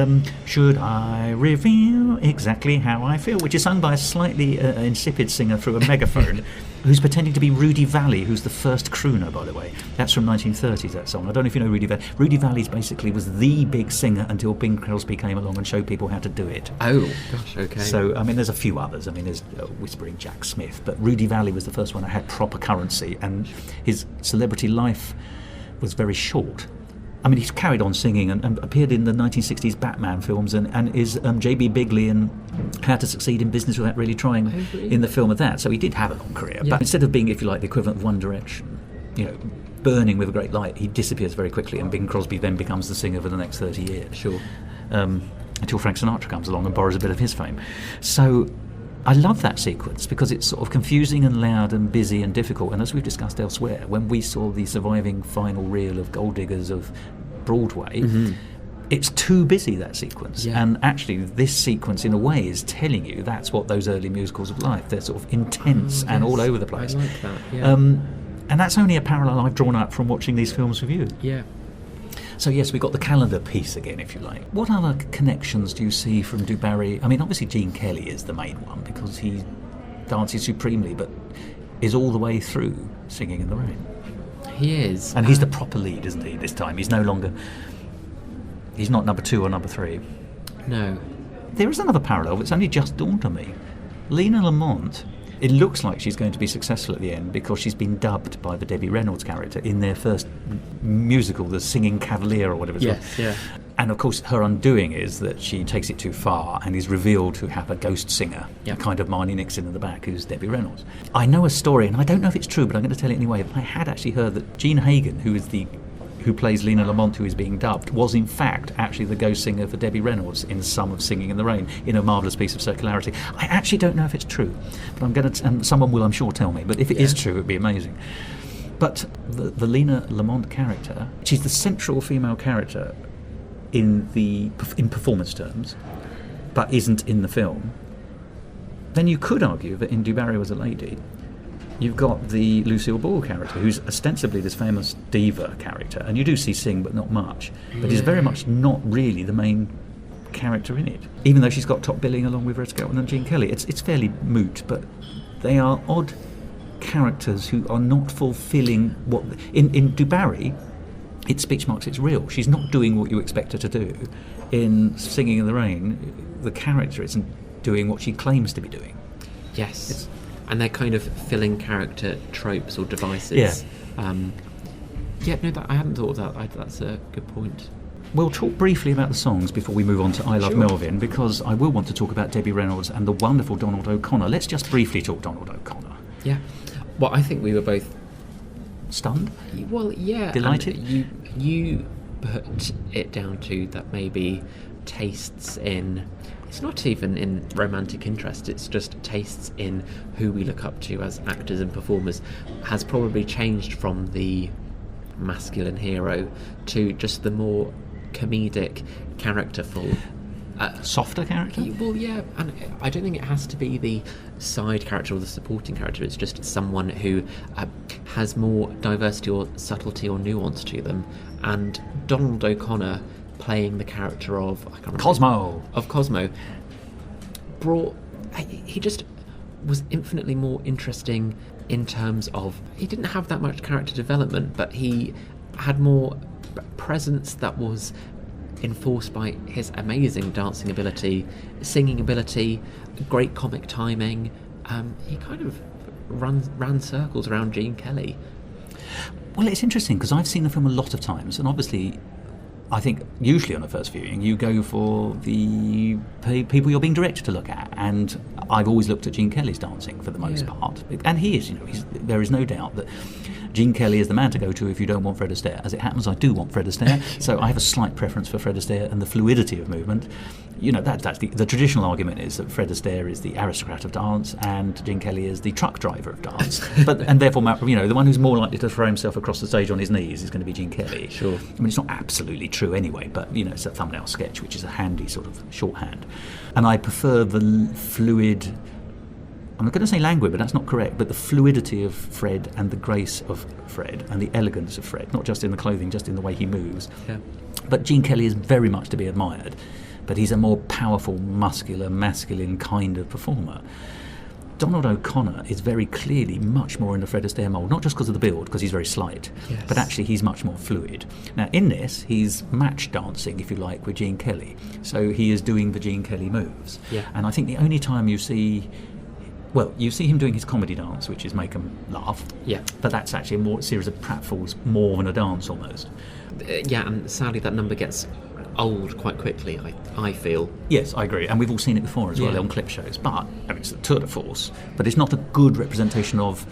should I reveal exactly how I feel, which is sung by a slightly insipid singer through a megaphone who's pretending to be Rudy Valley, who's the first crooner, by the way. That's from 1930s, that song. I don't know if you know Rudy Valley. Rudy Valley basically was the big singer until Bing Crosby came along and showed people how to do it. Oh, gosh, okay. So, I mean, there's a few others. I mean, there's Whispering Jack Smith, but Rudy Valley was the first one that had proper currency, and his celebrity life was very short. I mean, he's carried on singing and appeared in the 1960s Batman films and is J.B. Bigley in How to Succeed in Business Without Really Trying in the film of that. So he did have a long career. Yeah. But instead of being, if you like, the equivalent of One Direction, you know, burning with a great light, he disappears very quickly, and Bing Crosby then becomes the singer for the next 30 years. Sure. Until Frank Sinatra comes along and borrows a bit of his fame. So I love that sequence because it's sort of confusing and loud and busy and difficult. And as we've discussed elsewhere, when we saw the surviving final reel of Gold Diggers of Broadway, it's too busy, that sequence. Yeah. And actually this sequence in a way is telling you that's what those early musicals are like. They're sort of intense and all over the place. I like that, yeah. And that's only a parallel I've drawn up from watching these films with you. Yeah. So yes, we've got the calendar piece again, if you like. What other connections do you see from DuBarry? I mean, obviously Gene Kelly is the main one because he dances supremely, but is all the way through Singing in the Rain. He is. And he's the proper lead, isn't he, this time? He's no longer... He's not number 2 or number 3. No. There is another parallel that's only just dawned on me. Lena Lamont, it looks like she's going to be successful at the end because she's been dubbed by the Debbie Reynolds character in their first musical, the Singing Cavalier or whatever it's called. Yes, yeah. And of course her undoing is that she takes it too far and is revealed to have a ghost singer, Yep. a kind of Marnie Nixon in the back, who's Debbie Reynolds. I know a story, and I don't know if it's true, but I'm going to tell it anyway. I had actually heard that Gene Hagen, who plays Lena Lamont, who is being dubbed, was in fact actually the ghost singer for Debbie Reynolds in some of Singing in the Rain, in a marvellous piece of circularity. I actually don't know if it's true, but I'm going to, and someone will, I'm sure, tell me. But if it is true, it'd be amazing. But the Lena Lamont character, she's the central female character in performance terms, but isn't in the film. Then you could argue that in DuBarry Was a Lady, you've got the Lucille Ball character, who's ostensibly this famous diva character, and you do see sing, but not much. But is very much not really the main character in it, even though she's got top billing along with Red Skelton and Gene Kelly. It's fairly moot, but they are odd characters who are not fulfilling what... In DuBarry, it's speech marks, it's real. She's not doing what you expect her to do. In Singing in the Rain, the character isn't doing what she claims to be doing. Yes. And they're kind of filling character tropes or devices. Yeah. I hadn't thought of that. That's a good point. We'll talk briefly about the songs before we move on to I Love Melvin, because I will want to talk about Debbie Reynolds and the wonderful Donald O'Connor. Let's just briefly talk Donald O'Connor. Yeah. Well, I think we were both... Stunned? Well, yeah. Delighted? You put it down to that maybe tastes in... It's not even in romantic interest, it's just tastes in who we look up to as actors and performers has probably changed from the masculine hero to just the more comedic, characterful... softer character? Well, yeah, and I don't think it has to be the side character or the supporting character. It's just someone who has more diversity or subtlety or nuance to them. And Donald O'Connor playing the character of... I can't remember, Cosmo brought... He just was infinitely more interesting in terms of... He didn't have that much character development, but he had more presence that was enforced by his amazing dancing ability, singing ability, great comic timing. He kind of ran circles around Gene Kelly. Well, it's interesting because I've seen the film a lot of times, and obviously I think usually on a first viewing you go for the people you're being directed to look at, and I've always looked at Gene Kelly's dancing for the most part, and he is, there is no doubt that Gene Kelly is the man to go to if you don't want Fred Astaire. As it happens, I do want Fred Astaire, so I have a slight preference for Fred Astaire and the fluidity of movement. That's the traditional argument is that Fred Astaire is the aristocrat of dance and Gene Kelly is the truck driver of dance. And therefore, the one who's more likely to throw himself across the stage on his knees is going to be Gene Kelly. Sure. I mean, it's not absolutely true anyway, but it's a thumbnail sketch, which is a handy sort of shorthand. And I prefer the fluid, I'm going to say languid, but that's not correct, but the fluidity of Fred and the grace of Fred and the elegance of Fred, not just in the clothing, just in the way he moves. Yeah. But Gene Kelly is very much to be admired, but he's a more powerful, muscular, masculine kind of performer. Donald O'Connor is very clearly much more in the Fred Astaire mould, not just because of the build, because he's very slight, Yes. but actually he's much more fluid. Now, in this, he's match dancing, if you like, with Gene Kelly. So he is doing the Gene Kelly moves. Yeah. And I think the only time you see him doing his comedy dance, which is make 'em laugh. Yeah. But that's actually a more series of pratfalls, more than a dance almost. Yeah, and sadly that number gets old quite quickly, I feel. Yes, I agree, and we've all seen it before as well Yeah. on clip shows. But I mean, it's a tour de force, but it's not a good representation of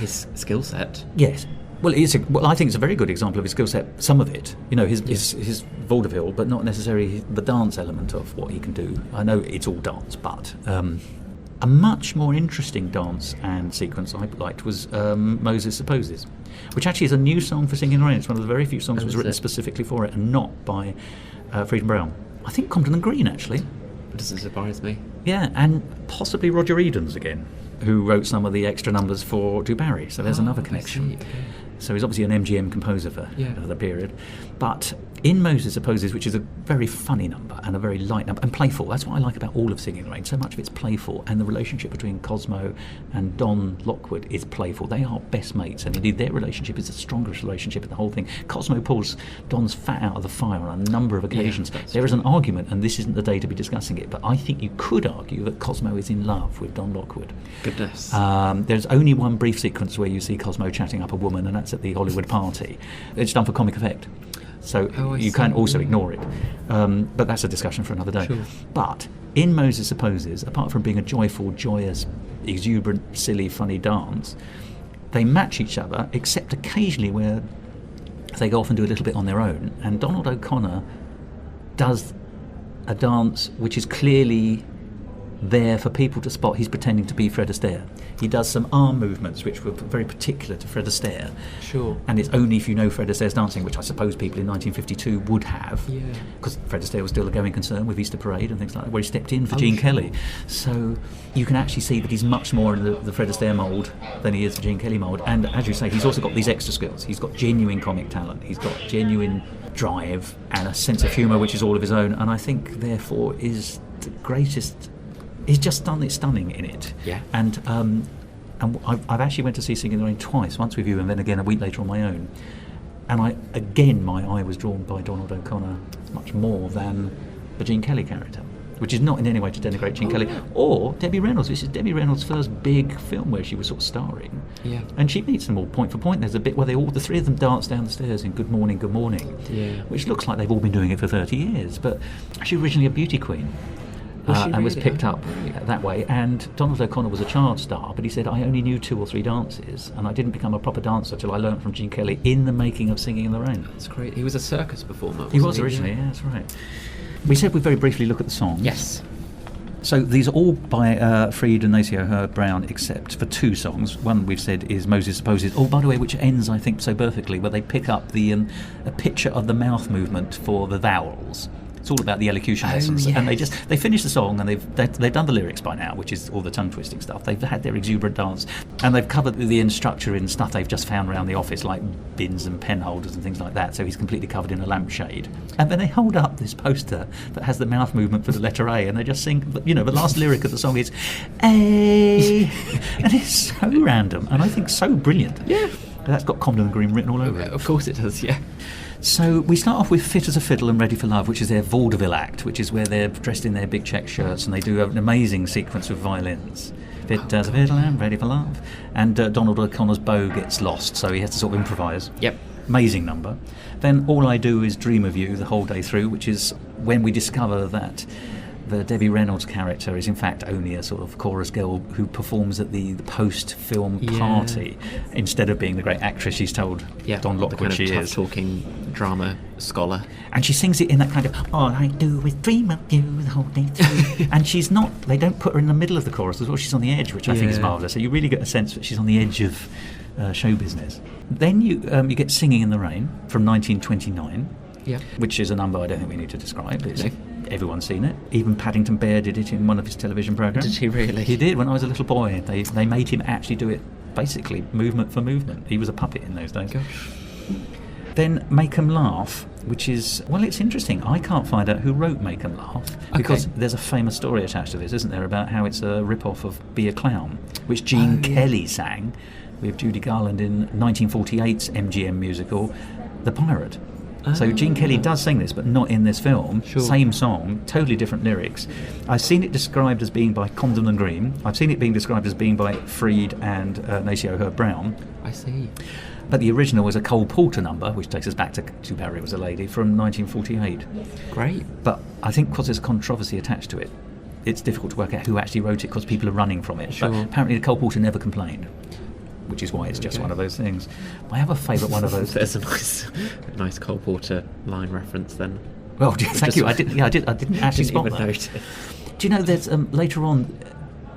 His skill set. Yes. Well, I think it's a very good example of his skill set. Some of it, his vaudeville, but not necessarily the dance element of what he can do. I know it's all dance, but a much more interesting dance and sequence I liked was Moses Supposes, which actually is a new song for Singin' in the Rain. It's one of the very few songs that was written specifically for it, and not by Freedom Brown. I think Compton and Green, actually. It doesn't surprise me. Yeah, and possibly Roger Edens again, who wrote some of the extra numbers for DuBarry. So there's another connection. I see, okay. So he's obviously an MGM composer for Yeah. the period. But in Moses Supposes, which is a very funny number and a very light number and playful, that's what I like about all of Singin' in the Rain. So much of it's playful, and the relationship between Cosmo and Don Lockwood is playful. They are best mates, and indeed their relationship is the strongest relationship in the whole thing. Cosmo pulls Don's fat out of the fire on a number of occasions. There is an argument, and this isn't the day to be discussing it, but I think you could argue that Cosmo is in love with Don Lockwood. Goodness. There's only one brief sequence where you see Cosmo chatting up a woman, and that's at the Hollywood party. It's done for comic effect, so you can't also ignore it. But that's a discussion for another day. Sure. But in Moses Supposes, apart from being a joyful, joyous, exuberant, silly, funny dance, they match each other, except occasionally where they go off and do a little bit on their own. And Donald O'Connor does a dance which is clearly there for people to spot. He's pretending to be Fred Astaire. He does some arm movements which were very particular to Fred Astaire. Sure. And it's only if you know Fred Astaire's dancing, which I suppose people in 1952 would have, Yeah. because Fred Astaire was still a going concern with Easter Parade and things like that, where he stepped in for Gene Kelly. So you can actually see that he's much more in the Fred Astaire mould than he is the Gene Kelly mould. And as you say, he's also got these extra skills. He's got genuine comic talent. He's got genuine drive and a sense of humour which is all of his own. And I think, therefore, is the greatest. He's just stunning in it. Yeah. And I've actually went to see Singin' in the Rain twice, once with you and then again a week later on my own. And my eye was drawn by Donald O'Connor much more than the Gene Kelly character, which is not in any way to denigrate Gene Kelly. Or Debbie Reynolds. This is Debbie Reynolds' first big film where she was sort of starring. Yeah. And she meets them all point for point. There's a bit where the three of them dance down the stairs in Good Morning, Good Morning, which looks like they've all been doing it for 30 years. But she was originally a beauty queen. And was picked up that way. And Donald O'Connor was a child star, but he said, I only knew 2 or 3 dances, and I didn't become a proper dancer till I learnt from Gene Kelly in the making of Singin' in the Rain. That's great. He was a circus performer. He was originally, yeah, that's right. We said we'd very briefly look at the songs. Yes. So these are all by Freed and Nacio Herb Brown, except for 2 songs. One we've said is Moses Supposes. Oh, by the way, which ends, I think, so perfectly, where they pick up a picture of the mouth movement for the vowels. It's all about the elocution lessons, yes. and they finish the song, and they've done the lyrics by now, which is all the tongue twisting stuff. They've had their exuberant dance, and they've covered the instructor in stuff they've just found around the office, like bins and pen holders and things like that. So he's completely covered in a lampshade. And then they hold up this poster that has the mouth movement for the letter A, and they just sing. The last lyric of the song is A, and it's so random, and I think so brilliant. Yeah. That's got Colm and Green written all over it. Of course it does, yeah. So we start off with Fit as a Fiddle and Ready for Love, which is their Vaudeville Act, which is where they're dressed in their big check shirts and they do an amazing sequence with violins. Fit as a Fiddle and Ready for Love. And Donald O'Connor's bow gets lost, so he has to sort of improvise. Yep. Amazing number. Then All I Do Is Dream of You the whole day through, which is when we discover that the Debbie Reynolds character is in fact only a sort of chorus girl who performs at the post-film party instead of being the great actress she's told Don Lockwood the kind she of is. talking drama scholar. And she sings it in that kind of, all I do is dream of you the whole day through. And she's not, they don't put her in the middle of the chorus as well, she's on the edge, which I think is marvellous. So you really get a sense that she's on the edge of show business. Then you get Singing in the Rain from 1929, which is a number I don't think we need to describe. Everyone's seen it. Even Paddington Bear did it in one of his television programmes. Did he really? He did, when I was a little boy. They made him actually do it, basically, movement for movement. He was a puppet in those days. Gosh. Then Make 'Em Laugh, which is, well, it's interesting. I can't find out who wrote Make 'Em Laugh, because there's a famous story attached to this, isn't there, about how it's a rip-off of Be a Clown, which Gene Kelly sang with Judy Garland in 1948's MGM musical, The Pirate. So Gene Kelly does sing this, but not in this film. Sure. Same song, totally different lyrics. I've seen it described as being by Condon and Green. I've seen it being described as being by Freed and Nacio Herb Brown. I see. But the original was a Cole Porter number, which takes us back to DuBarry Was A Lady, from 1948. Great. But I think because there's controversy attached to it, it's difficult to work out who actually wrote it, because people are running from it. Sure. But apparently Cole Porter never complained, which is why it's just one of those things. My other favourite one of those... There's a nice Cole Porter line reference then. Well, thank you. I didn't actually spot that. Notice. Do you know there's later on,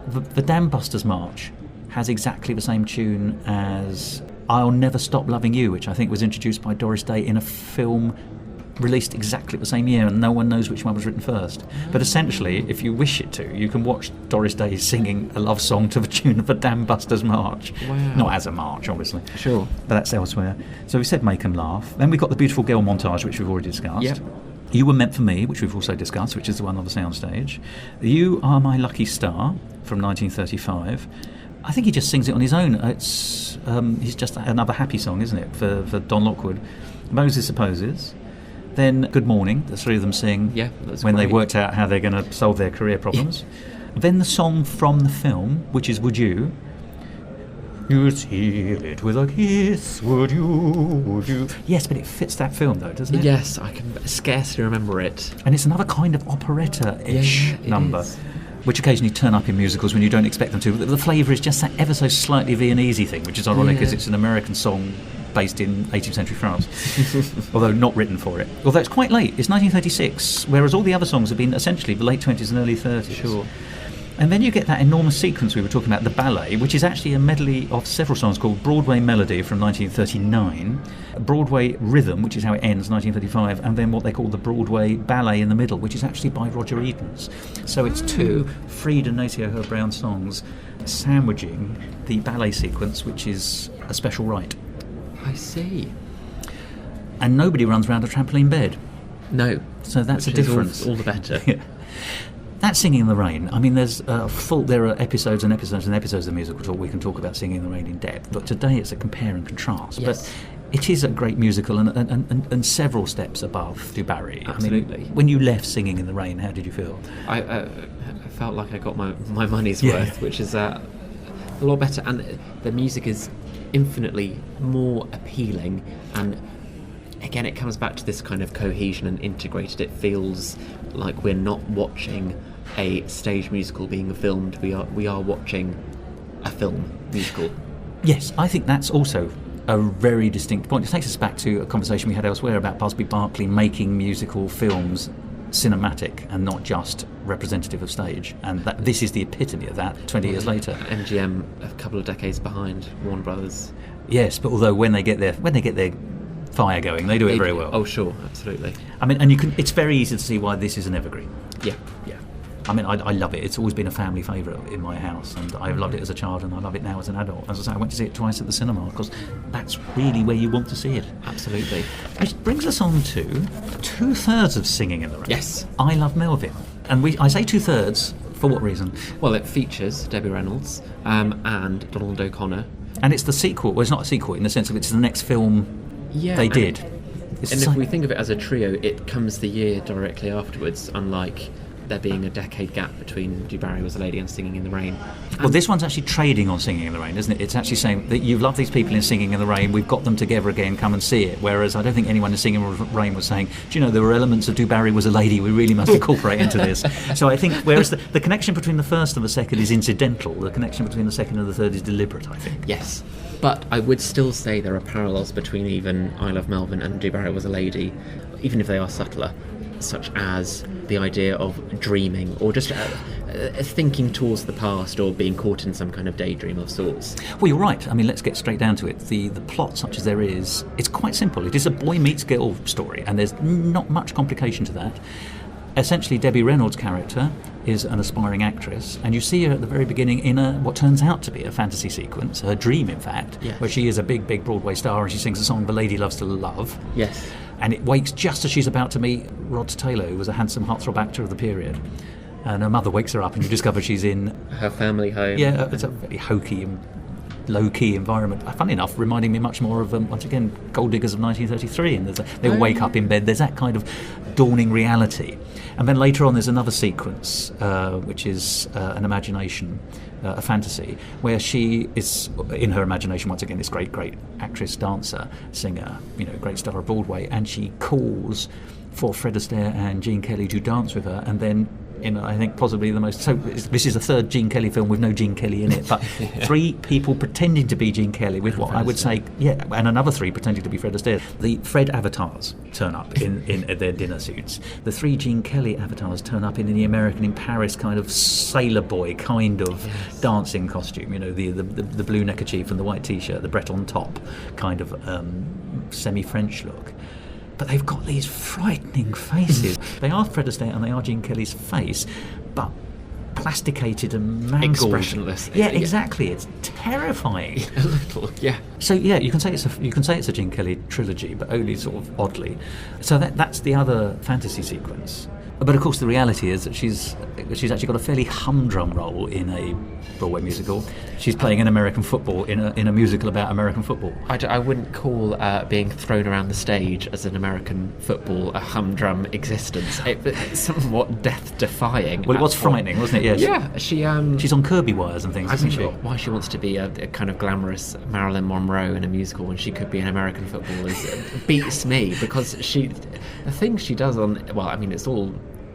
the Dam Busters March has exactly the same tune as I'll Never Stop Loving You, which I think was introduced by Doris Day in a film released exactly the same year, and no one knows which one was written first. But essentially, if you wish it to, you can watch Doris Day singing a love song to the tune of the Dam Busters March. Wow. Not as a march, obviously. Sure. But that's elsewhere. So we said Make 'Em Laugh. Then we've got the Beautiful Girl Montage, which we've already discussed. Yep. You Were Meant For Me, which we've also discussed, which is the one on the soundstage. You Are My Lucky Star, from 1935. I think he just sings it on his own. It's he's just another happy song, isn't it, for Don Lockwood. Moses Supposes. Then Good Morning, the three of them sing when they worked out how they're going to solve their career problems. Then the song from the film, which is Would You? You'd seal it with a kiss, would you? Yes, but it fits that film, though, doesn't it? Yes, I can scarcely remember it. And it's another kind of operetta-ish number, which occasionally turn up in musicals when you don't expect them to. The flavour is just that ever so slightly Viennese thing, which is ironic because it's an American song based in 18th century France, although not written for it. Although it's quite late, it's 1936, whereas all the other songs have been essentially the late 20s and early 30s. Sure. And then you get that enormous sequence we were talking about, the ballet, which is actually a medley of several songs called Broadway Melody from 1939, Broadway Rhythm, which is how it ends, 1935, and then what they call the Broadway Ballet in the middle, which is actually by Roger Edens. So it's two Freed and Nacio Herb Brown songs sandwiching the ballet sequence, which is a special rite. I see. And nobody runs around a trampoline bed. No. So that's a difference. All the better. Yeah. That's Singing in the Rain. I mean, there are episodes and episodes and episodes of musical talk. We can talk about Singing in the Rain in depth, but today it's a compare and contrast. Yes. But it is a great musical and several steps above DuBarry. Absolutely. I mean, when you left Singing in the Rain, how did you feel? I felt like I got my money's worth, which is a lot better. And the music is infinitely more appealing, and again it comes back to this kind of cohesion and integrated. It feels like we're not watching a stage musical being filmed, we are watching a film musical. Yes, I think that's also a very distinct point. It takes us back to a conversation we had elsewhere about Busby Berkeley making musical films cinematic and not just representative of stage, and that this is the epitome of that 20 years later. MGM a couple of decades behind Warner Brothers. Yes, but although when they get their fire going, they do it very well. Oh sure, absolutely. I mean, and it's very easy to see why this is an evergreen. Yeah. I mean, I love it. It's always been a family favourite in my house, and I've loved it as a child, and I love it now as an adult. As I say, I went to see it twice at the cinema because that's really where you want to see it. Absolutely. Which brings us on to 2/3 of Singing in the Rain. Yes. I Love Melvin. And I say 2/3 for what reason? Well, it features Debbie Reynolds and Donald O'Connor. And it's the sequel. Well, it's not a sequel in the sense of it's the next film they did. And if we think of it as a trio, it comes the year directly afterwards, unlike there being a decade gap between DuBarry Was A Lady and Singing in the Rain. Well, this one's actually trading on Singing in the Rain, isn't it? It's actually saying that you've loved these people in Singing in the Rain, we've got them together again, come and see it. Whereas I don't think anyone in Singing in the Rain was saying, do you know, there were elements of DuBarry Was A Lady we really must incorporate into this. So I think, whereas the connection between the first and the second is incidental, the connection between the second and the third is deliberate, I think. Yes. But I would still say there are parallels between even I Love Melvin and DuBarry Was A Lady, even if they are subtler. such as the idea of dreaming, or just thinking towards the past, or being caught in some kind of daydream of sorts. Well, you're right. I mean, let's get straight down to it. The plot, such as there is, it's quite simple. It is a boy meets girl story, and there's not much complication to that. Essentially, Debbie Reynolds' character is an aspiring actress, and you see her at the very beginning in what turns out to be a fantasy sequence, her dream, in fact, yes. where she is a big, big Broadway star, and she sings a song, The Lady Loves to Love. Yes. And it wakes just as she's about to meet Rod Taylor, who was a handsome heartthrob actor of the period. And her mother wakes her up, and you discover she's in her family home. Yeah, it's a very hokey and low-key environment. Funny enough, reminding me much more of, once again, Gold Diggers of 1933. And they all wake up in bed. There's that kind of dawning reality. And then later on, there's another sequence, which is an imagination, a fantasy, where she is, in her imagination, once again, this great, great actress, dancer, singer, great star of Broadway, and she calls for Fred Astaire and Gene Kelly to dance with her, and then I think possibly the most... So this is a third Gene Kelly film with no Gene Kelly in it, but three people pretending to be Gene Kelly with what I would say... Yeah, and another three pretending to be Fred Astaire. The Fred avatars turn up in their dinner suits. The three Gene Kelly avatars turn up in the American in Paris kind of sailor boy kind of dancing costume. The blue neckerchief and the white T-shirt, the Breton top kind of semi-French look. But they've got these frightening faces. They are Fred Astaire and they are Gene Kelly's face, but plasticated and mangled. Expressionless. Yeah, exactly. It's terrifying. A little, yeah. So yeah, you can say it's a Gene Kelly trilogy, but only sort of oddly. So that's the other fantasy sequence. But of course, the reality is that she's actually got a fairly humdrum role in a Broadway musical. She's playing in American football in a musical about American football. I wouldn't call being thrown around the stage as an American football a humdrum existence. It's somewhat death-defying. Well, it was frightening, wasn't it? Yeah. Yeah, she's on Kirby wires and things, isn't she? Why she wants to be a kind of glamorous Marilyn Monroe in a musical when she could be an American footballer beats me, because the things she does it's all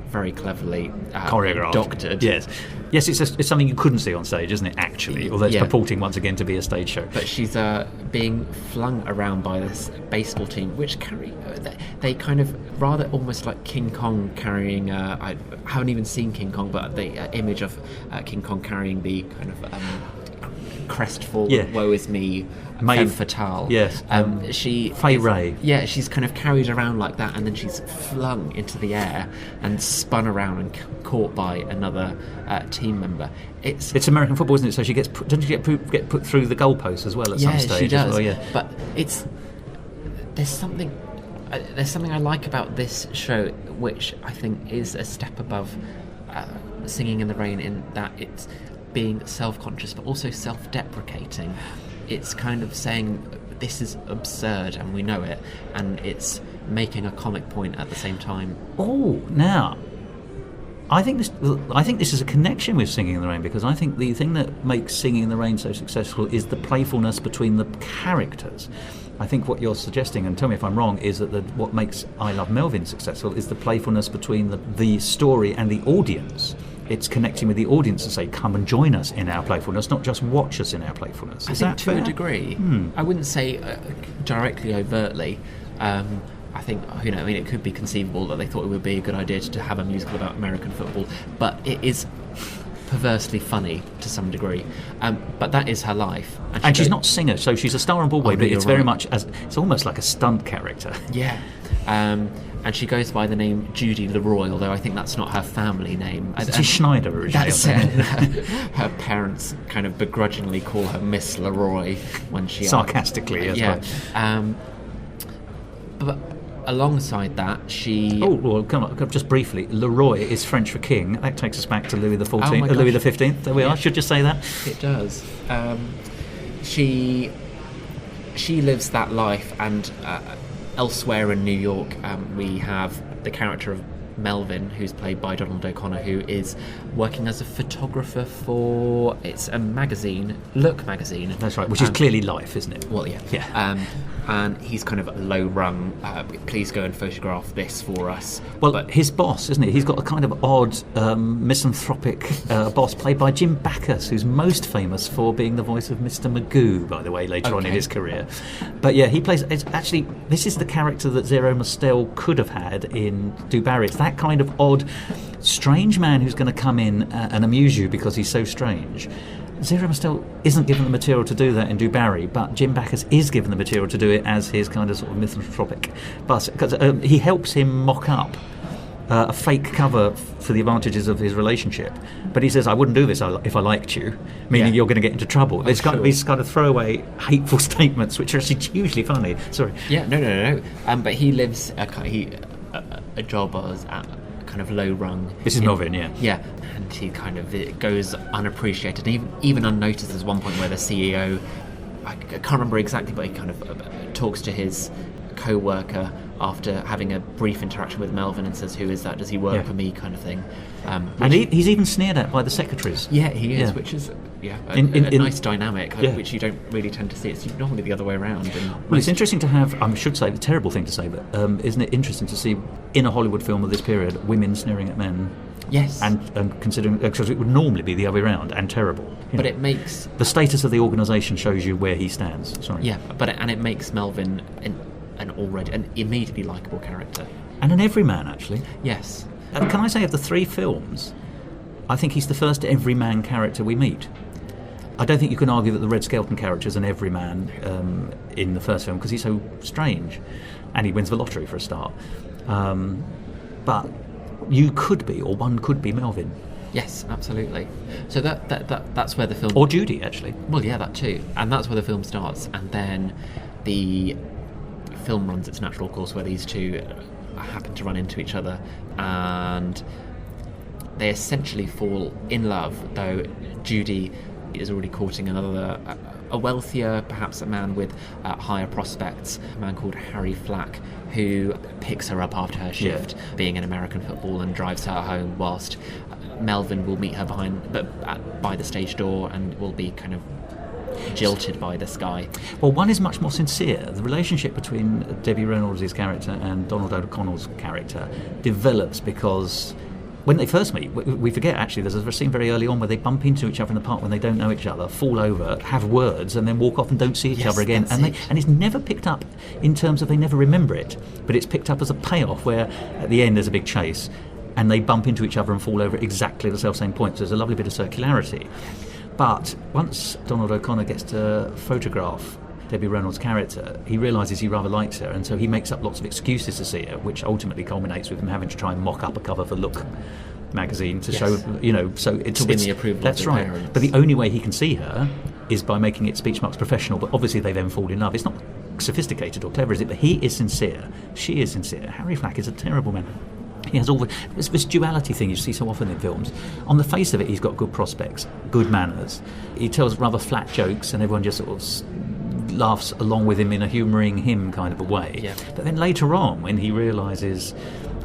very cleverly choreographed, doctored. Yes, it's something you couldn't see on stage, isn't it? Actually, although it's purporting once again to be a stage show. But she's being flung around by this baseball team, which they kind of rather almost like King Kong carrying. I haven't even seen King Kong, but the image of King Kong carrying the kind of crestful, woe is me. Femme fatale. Yes. Fay Ray. Yeah, she's kind of carried around like that, and then she's flung into the air and spun around and caught by another team member. It's American football, isn't it? So she doesn't she get put through the goalpost as well at some stage? Yeah, she does. Well, yeah. But there's something I like about this show, which I think is a step above Singing in the Rain, in that it's being self-conscious but also self-deprecating. It's kind of saying this is absurd and we know it, and it's making a comic point at the same time. Oh, now I think this is a connection with Singing in the Rain, because I think the thing that makes Singing in the Rain so successful is the playfulness between the characters. I think what you're suggesting, and tell me if I'm wrong, is that what makes I Love Melvin successful is the playfulness between the story and the audience. It's connecting with the audience to say, come and join us in our playfulness, not just watch us in our playfulness. I think to a degree. I wouldn't say directly, overtly. I think, it could be conceivable that they thought it would be a good idea to have a musical about American football, but it is perversely funny to some degree. But that is her life. And she's not a singer, so she's a star on Broadway, but it's very much, it's almost like a stunt character. Yeah. And she goes by the name Judy Leroy, although I think that's not her family name. She's Schneider originally. That's it. Her parents kind of begrudgingly call her Miss Leroy when she... Sarcastically, as well. But alongside that, she... Oh, well, come on, just briefly. Leroy is French for king. That takes us back to Louis XIV, Louis XV. There we are. Should just say that. It does. She lives that life, and... elsewhere in New York, we have the character of Melvin, who's played by Donald O'Connor, who is working as a photographer for, it's a magazine, Look magazine. That's right, which is clearly Life, isn't it? Well, yeah. And he's kind of low rung. Please go and photograph this for us. Well, but his boss, isn't it? He's got a kind of odd, misanthropic boss played by Jim Backus, who's most famous for being the voice of Mr. Magoo, by the way, later on in his career. But yeah, he plays. This is the character that Zero Mostel could have had in DuBarry. It's that kind of odd, strange man who's going to come in and amuse you because he's so strange. Zero Mostel isn't given the material to do that in DuBarry, but Jim Backus is given the material to do it as his kind of sort of misanthropic boss, because he helps him mock up a fake cover for the advantages of his relationship. But he says, I wouldn't do this if I liked you, meaning you're going to get into trouble. There's kind of these kind of throwaway, hateful statements, which are actually hugely funny. Sorry. Yeah, no. But he lives a job as kind of low rung. This is Melvin, yeah. Yeah, and he kind of it goes unappreciated, even unnoticed. There's one point where the CEO, I can't remember exactly, but he kind of talks to his co-worker after having a brief interaction with Melvin and says, who is that? Does he work for me? Kind of thing. And he's even sneered at by the secretaries. Yeah, he is, which is a nice dynamic, which you don't really tend to see. It's normally the other way around. Well, it's interesting to have, I should say, a terrible thing to say, but isn't it interesting to see in a Hollywood film of this period, women sneering at men? Yes. And considering, because it would normally be the other way around, and terrible. But it makes... The status of the organisation shows you where he stands. Sorry. Yeah, and it makes Melvin an immediately likeable character. And an everyman, actually. Yes. Can I say, of the three films, I think he's the first everyman character we meet. I don't think you can argue that the Red Skelton character is an everyman in the first film, because he's so strange, and he wins the lottery for a start. But you could be, or one could be, Melvin. Yes, absolutely. So that's where the film... Or Judy, actually. Well, yeah, that too. And that's where the film starts, and then the film runs its natural course, where these two happen to run into each other, and they essentially fall in love, though Judy is already courting a wealthier, perhaps a man with higher prospects, a man called Harry Flack, who picks her up after her shift, being in American football, and drives her home, whilst Melvin will meet her by the stage door and will be kind of jilted by this guy. Well, one is much more sincere. The relationship between Debbie Reynolds' character and Donald O'Connor's character develops because when they first meet, we forget actually there's a scene very early on where they bump into each other in the park when they don't know each other, fall over, have words, and then walk off and don't see each other again. And it's never picked up in terms of they never remember it, but it's picked up as a payoff where at the end there's a big chase and they bump into each other and fall over at exactly the self-same point. So there's a lovely bit of circularity. But once Donald O'Connor gets to photograph Debbie Reynolds' character, he realises he rather likes her, and so he makes up lots of excuses to see her, which ultimately culminates with him having to try and mock up a cover for Look magazine to show, so it's... To win the approval that's of the right. parents. But the only way he can see her is by making it speech marks professional, but obviously they then fall in love. It's not sophisticated or clever, is it? But he is sincere. She is sincere. Harry Flack is a terrible man. He has all this duality thing you see so often in films. On the face of it, he's got good prospects, good manners. He tells rather flat jokes, and everyone just sort of laughs along with him in a humouring him kind of a way. Yeah. But then later on, when he realises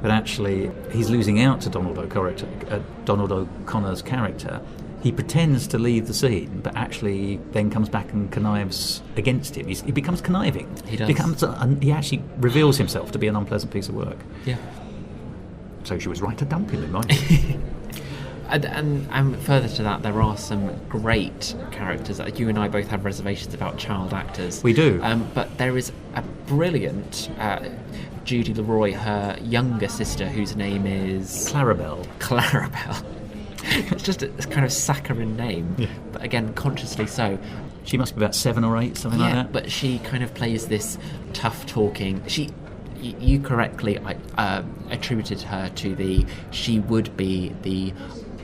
that actually he's losing out to Donald O'Connor's character, he pretends to leave the scene, but actually then comes back and connives against him. He becomes conniving. He does. He actually reveals himself to be an unpleasant piece of work. Yeah. So she was right to dump him, right? And further to that, there are some great characters. You and I both have reservations about child actors. We do. But there is a brilliant Judy Leroy, her younger sister, whose name is... Clarabelle. It's kind of saccharine name, but again, consciously so. She must be about 7 or 8, something like that. But she kind of plays this tough-talking... You correctly attributed her to she would be the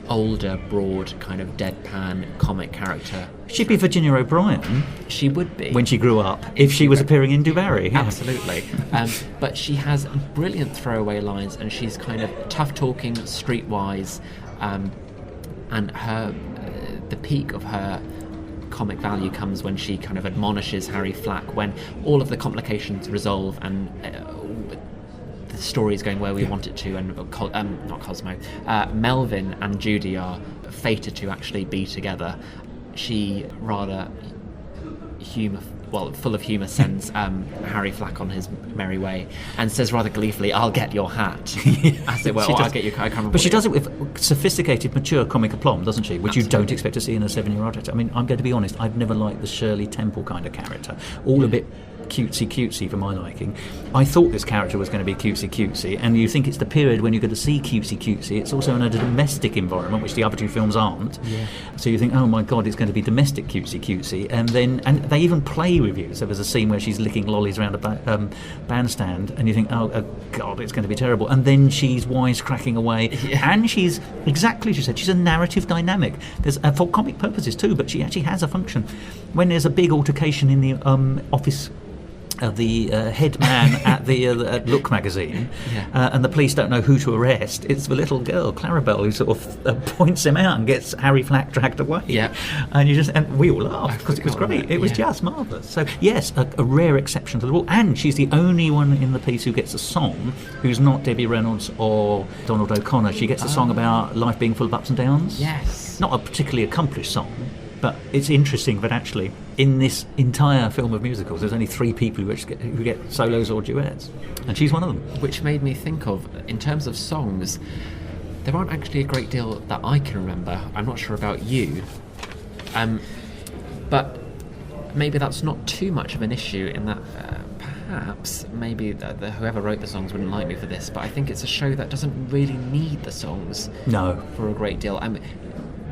older, broad, kind of deadpan comic character. She'd be Virginia O'Brien. She would be. When she grew up, if she was appearing in DuBarry. Yeah. Absolutely. But she has brilliant throwaway lines, and she's kind of tough-talking, streetwise, and the peak of her comic value comes when she kind of admonishes Harry Flack when all of the complications resolve and the story is going where we want it to, and not Cosmo, Melvin and Judy are fated to actually be together. She rather full of humour, sends Harry Flack on his merry way and says rather gleefully, "I'll get your hat," as it were, or "I'll get your." I can't remember. But she does it with sophisticated, mature comic aplomb, doesn't she? Which Absolutely. You don't expect to see in a 7-year-old actor. I mean, I'm going to be honest. I've never liked the Shirley Temple kind of character. All a bit cutesy for my liking. I thought this character was going to be cutesy, and you think it's the period when you're going to see cutesy. It's also in a domestic environment, which the other two films aren't. Yeah. So you think, oh my God, it's going to be domestic cutesy, and they even play with you. So there's a scene where she's licking lollies around a bandstand, and you think, oh God, it's going to be terrible. And then she's wisecracking away, and she's exactly as you said. She's a narrative dynamic. There's for comic purposes too, but she actually has a function. When there's a big altercation in the office. The head man at the at Look magazine, and the police don't know who to arrest. It's the little girl, Clarabelle, who sort of points him out and gets Harry Flack dragged away. Yeah, and we all laughed because it was great. It was just marvellous. So yes, a rare exception to the rule, and she's the only one in the piece who gets a song who's not Debbie Reynolds or Donald O'Connor. She gets a song about life being full of ups and downs. Yes, not a particularly accomplished song. But it's interesting that actually, in this entire film of musicals, there's only 3 people who get solos or duets, and she's one of them. Which made me think of, in terms of songs, there aren't actually a great deal that I can remember. I'm not sure about you, but maybe that's not too much of an issue in that. Perhaps, maybe whoever wrote the songs wouldn't like me for this, but I think it's a show that doesn't really need the songs. No, for a great deal.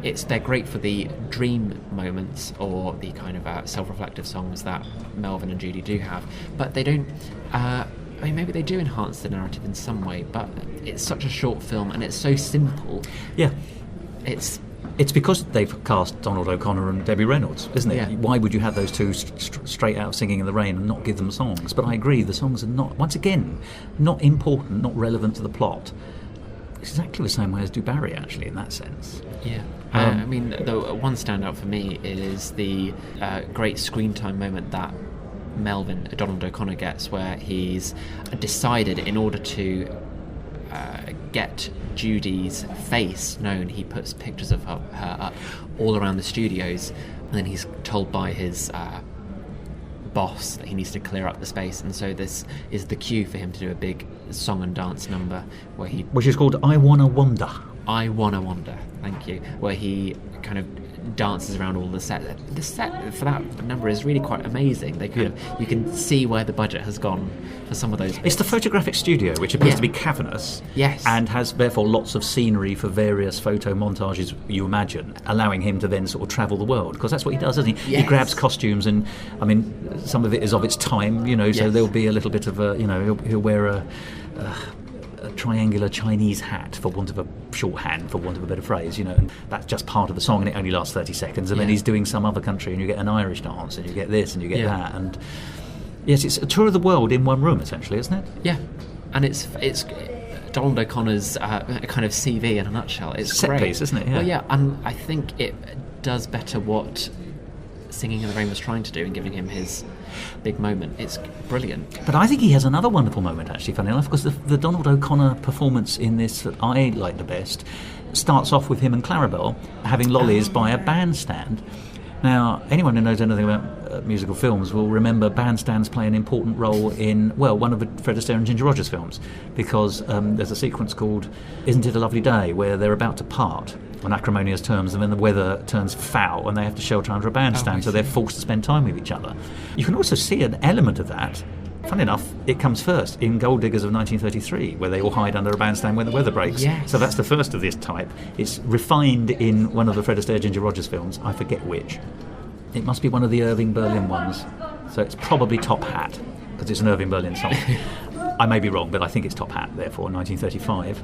They're great for the dream moments or the kind of self-reflective songs that Melvin and Judy do have, but they don't. Maybe they do enhance the narrative in some way, but it's such a short film and it's so simple. Yeah, it's because they've cast Donald O'Connor and Debbie Reynolds, isn't it? Yeah. Why would you have those two straight out Singing in the Rain and not give them songs? But I agree, the songs are not, once again, not important, not relevant to the plot. It's exactly the same way as DuBarry, actually, in that sense. Yeah. The one standout for me is the great screen time moment that Donald O'Connor gets, where he's decided, in order to get Judy's face known, he puts pictures of her up all around the studios, and then he's told by his boss that he needs to clear up the space, and so this is the cue for him to do a big song and dance number which is called I Wanna Wander. I Wanna Wander, thank you, where he kind of dances around all the set. The set for that number is really quite amazing. You can see where the budget has gone for some of those bits. It's the photographic studio, which appears to be cavernous, and has therefore lots of scenery for various photo montages you imagine, allowing him to then sort of travel the world, because that's what he does, doesn't he? Yes. He grabs costumes, and I mean, some of it is of its time, so there'll be a little bit of he'll wear a triangular Chinese hat, for want of a shorthand, for want of a better phrase, and that's just part of the song, and it only lasts 30 seconds, and then he's doing some other country, and you get an Irish dance, and you get this, and you get that, and yes, it's a tour of the world in one room, essentially, isn't it? Yeah, and it's Donald O'Connor's kind of CV in a nutshell. It's set great. Piece, isn't it? Well, and I think it does better what Singing in the Rain was trying to do in giving him his big moment. It's brilliant. But I think he has another wonderful moment, actually, funny enough, because the Donald O'Connor performance in this that I like the best starts off with him and Clarabelle having lollies by a bandstand. Now, anyone who knows anything about musical films will remember bandstands play an important role in, one of the Fred Astaire and Ginger Rogers films, because there's a sequence called Isn't It a Lovely Day, where they're about to part on acrimonious terms, and then the weather turns foul and they have to shelter under a bandstand, so they're forced to spend time with each other. You can also see an element of that. Funny enough, it comes first in Gold Diggers of 1933, where they all hide under a bandstand when the weather breaks. Yes. So that's the first of this type. It's refined in one of the Fred Astaire Ginger Rogers films, I forget which. It must be one of the Irving Berlin ones. So it's probably Top Hat, because it's an Irving Berlin song. I may be wrong, but I think it's Top Hat, therefore, 1935.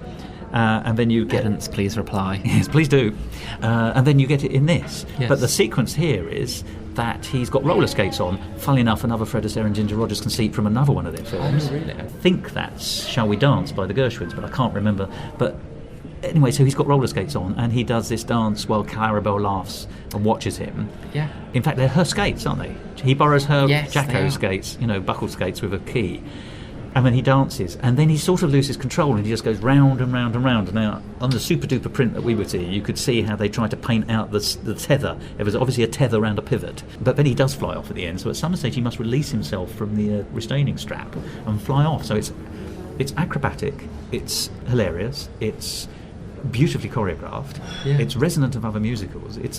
And then you get... Pedants, please reply. Yes, please do. And then you get it in this. Yes. But the sequence here is that he's got roller skates on. Funnily enough, another Fred Astaire and Ginger Rogers conceit from another one of their films. Oh, really? I think that's Shall We Dance by the Gershwins, but I can't remember. But anyway, so he's got roller skates on, and he does this dance while Clarabelle laughs and watches him. Yeah. In fact, they're her skates, aren't they? He borrows her Jacko skates, buckle skates with a key. And then he dances, and then he sort of loses control, and he just goes round and round and round. Now, on the super duper print that we were seeing, you could see how they tried to paint out the tether. There was obviously a tether around a pivot, but then he does fly off at the end. So at some stage, he must release himself from the retaining strap and fly off. So it's acrobatic, it's hilarious, it's beautifully choreographed. Yeah. It's resonant of other musicals. It's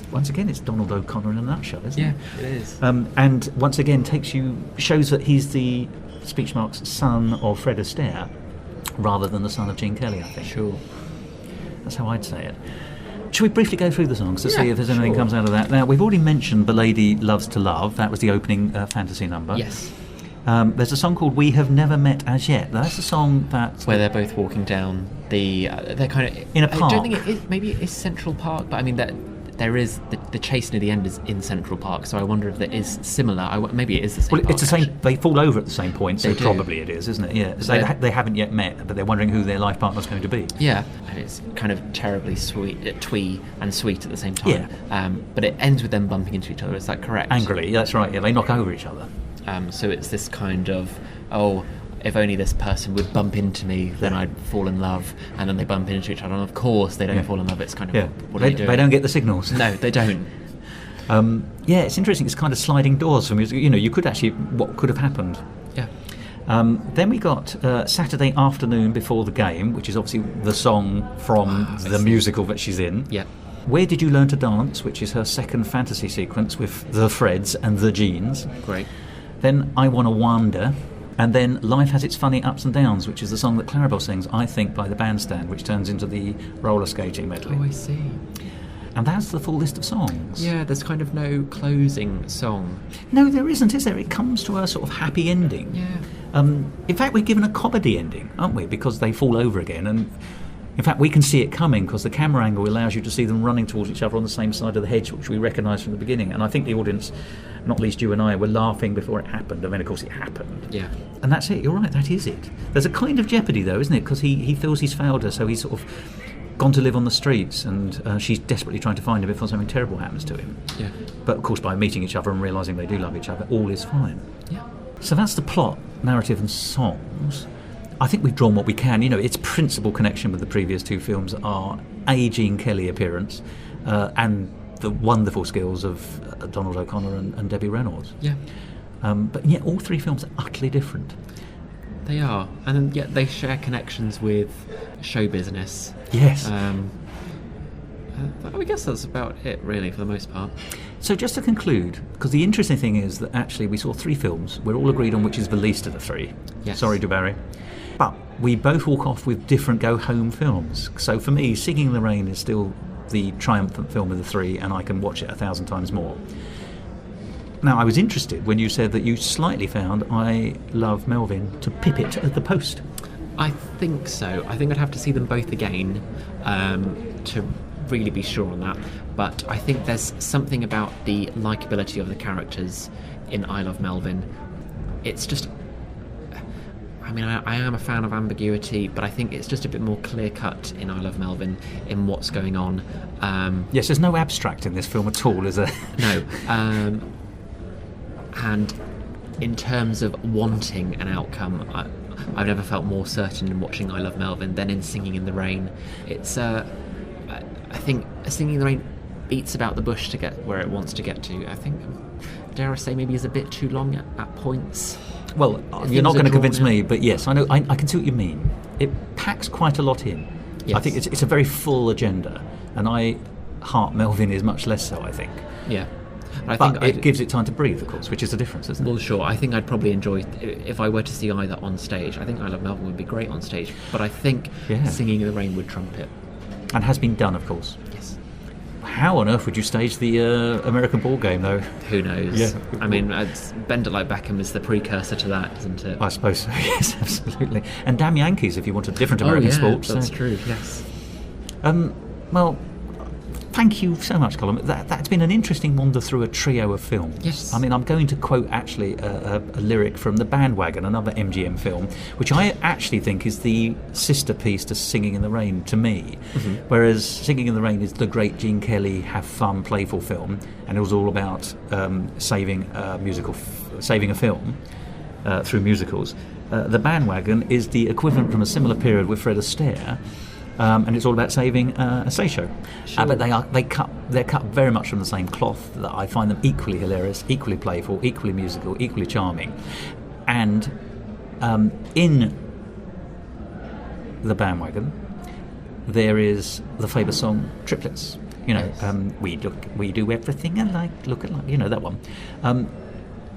Donald O'Connor in a nutshell, isn't it? Yeah, it is. And once again shows that he's the speech marks son of Fred Astaire rather than the son of Gene Kelly, I think. Sure. That's how I'd say it. Should we briefly go through the songs to see if there's anything comes out of that? Now, we've already mentioned The Lady Loves to Love. That was the opening fantasy number. Yes. There's a song called We Have Never Met As Yet. That's a song that's... where they're both walking down they're kind of... in a park. I don't think it is... Maybe it is Central Park, but I mean, there is... The chase near the end is in Central Park, so I wonder if it is similar. Maybe it is the same park, it's the same... actually. They fall over at the same point, so They do. probably it is, isn't it? Yeah. So they haven't yet met, but they're wondering who their life partner's going to be. Yeah. And it's kind of terribly sweet, twee and sweet at the same time. Yeah. But it ends with them bumping into each other, is that correct? Angrily, that's right. Yeah, they knock over each other. So it's this kind of, if only this person would bump into me, then I'd fall in love. And then they bump into each other, and of course they don't fall in love. It's kind of, what are they doing? They don't get the signals. No, they don't. It's interesting. It's kind of sliding doors for music. You could actually, what could have happened. Yeah. Then we got Saturday Afternoon Before the Game, which is obviously the song from the musical that she's in. Yeah. Where Did You Learn to Dance, which is her second fantasy sequence with the Freds and the Jeans. Great. Then I Wanna Wander, and then Life Has Its Funny Ups and Downs, which is the song that Clarabelle sings, I think, by the bandstand, which turns into the roller skating medley. Oh, I see. And that's the full list of songs. Yeah, there's kind of no closing song. No, there isn't, is there? It comes to a sort of happy ending. Yeah. In fact, we're given a comedy ending, aren't we? Because they fall over again, and in fact, we can see it coming because the camera angle allows you to see them running towards each other on the same side of the hedge, which we recognise from the beginning. And I think the audience, not least you and I, were laughing before it happened. I mean, of course, it happened. Yeah. And that's it. You're right. That is it. There's a kind of jeopardy, though, isn't it? Because he feels he's failed her, so he's sort of gone to live on the streets, and she's desperately trying to find him before something terrible happens to him. Yeah. But, of course, by meeting each other and realising they do love each other, all is fine. Yeah. So that's the plot, narrative and songs. I think we've drawn what we can. Its principal connection with the previous two films are a Gene Kelly appearance and the wonderful skills of Donald O'Connor and Debbie Reynolds. Yeah. But yet all three films are utterly different. They are. And yet they share connections with show business. Yes. I guess that's about it, really, for the most part. So just to conclude, because the interesting thing is that actually we saw three films. We're all agreed on which is the least of the three. Yes. Sorry, DuBarry. But we both walk off with different go-home films. So for me, Singing in the Rain is still the triumphant film of the three, and I can watch it 1,000 times more. Now, I was interested when you said that you slightly found I Love Melvin to pip it at the post. I think so. I think I'd have to see them both again to really be sure on that. But I think there's something about the likeability of the characters in I Love Melvin. It's just... I mean, I am a fan of ambiguity, but I think it's just a bit more clear-cut in I Love Melvin in what's going on. Yes, there's no abstract in this film at all, is there? No. And in terms of wanting an outcome, I've never felt more certain in watching I Love Melvin than in Singing in the Rain. It's, I think Singing in the Rain beats about the bush to get where it wants to get to. I think, dare I say, maybe is a bit too long at points. Well, you're not going to convince me, but yes, I know. I can see what you mean. It packs quite a lot in. Yes. I think it's a very full agenda, and Heart Melvin is much less so, I think. Yeah. But it gives it time to breathe, of course, which is the difference, isn't it? Well, sure. I think I'd probably enjoy, if I were to see either on stage, I think I Love Melvin would be great on stage, but I think Singing in the Rain would trump it. And has been done, of course. Yes. How on earth would you stage the American ball game, though? Who knows? Yeah. I mean, Bend It Like Beckham is the precursor to that, isn't it? I suppose so, yes, absolutely. And damn Yankees, if you want a different American sport. That's true, yes. Well, thank you so much, Colm. That's been an interesting wander through a trio of films. Yes. I mean, I'm going to quote actually a lyric from The Bandwagon, another MGM film, which I actually think is the sister piece to Singing in the Rain to me. Mm-hmm. Whereas Singing in the Rain is the great Gene Kelly, have fun, playful film, and it was all about saving a film through musicals. The Bandwagon is the equivalent from a similar period with Fred Astaire. And it's all about saving a stage show. Sure. But they're cut very much from the same cloth. That I find them equally hilarious, equally playful, equally musical, equally charming. And in The Bandwagon, there is the famous song Triplets. Yes. We do everything alike, look alike. That one.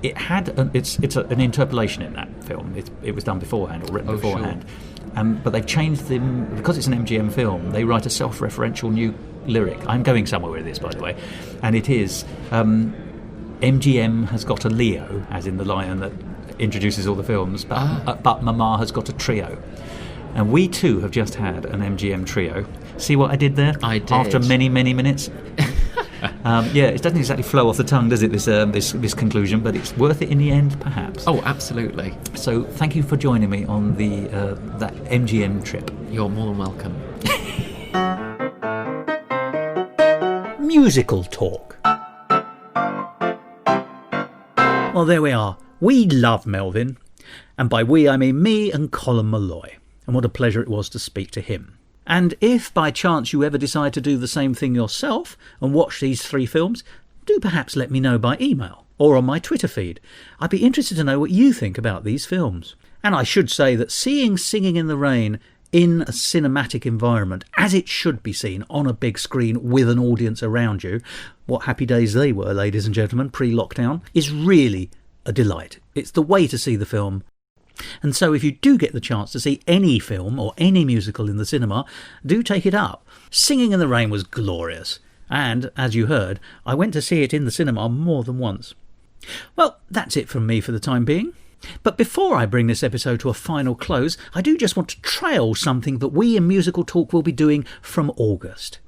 It had it's an interpolation in that film. It was done beforehand or written beforehand. Sure. But they've changed them because it's an MGM film. They write a self-referential new lyric. I'm going somewhere with this, by the way, and it is MGM has got a Leo, as in the lion that introduces all the films, but Mama has got a trio, and we too have just had an MGM trio. See what I did there? I did. After many minutes. It doesn't exactly flow off the tongue, does it, this conclusion, but it's worth it in the end, perhaps. Oh, absolutely. So thank you for joining me on that MGM trip. You're more than welcome. Musical talk. Well, there we are. We love Melvin. And by we, I mean me and Colm Malloy. And what a pleasure it was to speak to him. And if by chance you ever decide to do the same thing yourself and watch these 3 films, do perhaps let me know by email or on my Twitter feed. I'd be interested to know what you think about these films. And I should say that seeing Singing in the Rain in a cinematic environment, as it should be seen on a big screen with an audience around you, what happy days they were, ladies and gentlemen, pre-lockdown, is really a delight. It's the way to see the film. And so if you do get the chance to see any film or any musical in the cinema, do take it up. Singing in the Rain was glorious. And, as you heard, I went to see it in the cinema more than once. Well, that's it from me for the time being. But before I bring this episode to a final close, I do just want to trail something that we in Musical Talk will be doing from August.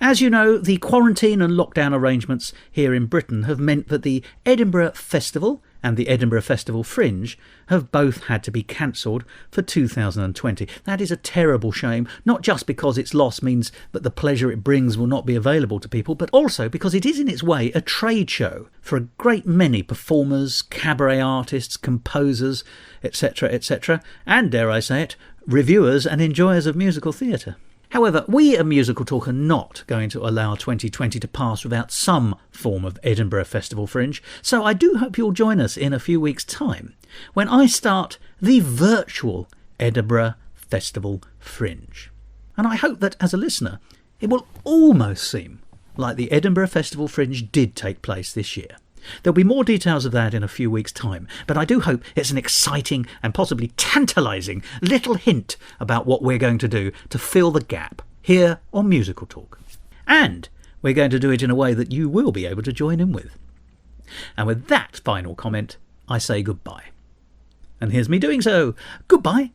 As you know, the quarantine and lockdown arrangements here in Britain have meant that the Edinburgh Festival and the Edinburgh Festival Fringe have both had to be cancelled for 2020. That is a terrible shame, not just because its loss means that the pleasure it brings will not be available to people, but also because it is in its way a trade show for a great many performers, cabaret artists, composers, etc., and, dare I say it, reviewers and enjoyers of musical theatre. However, we at Musical Talk are not going to allow 2020 to pass without some form of Edinburgh Festival Fringe, so I do hope you'll join us in a few weeks' time when I start the virtual Edinburgh Festival Fringe. And I hope that, as a listener, it will almost seem like the Edinburgh Festival Fringe did take place this year. There'll be more details of that in a few weeks' time, but I do hope it's an exciting and possibly tantalising little hint about what we're going to do to fill the gap here on Musical Talk. And we're going to do it in a way that you will be able to join in with. And with that final comment, I say goodbye. And here's me doing so. Goodbye.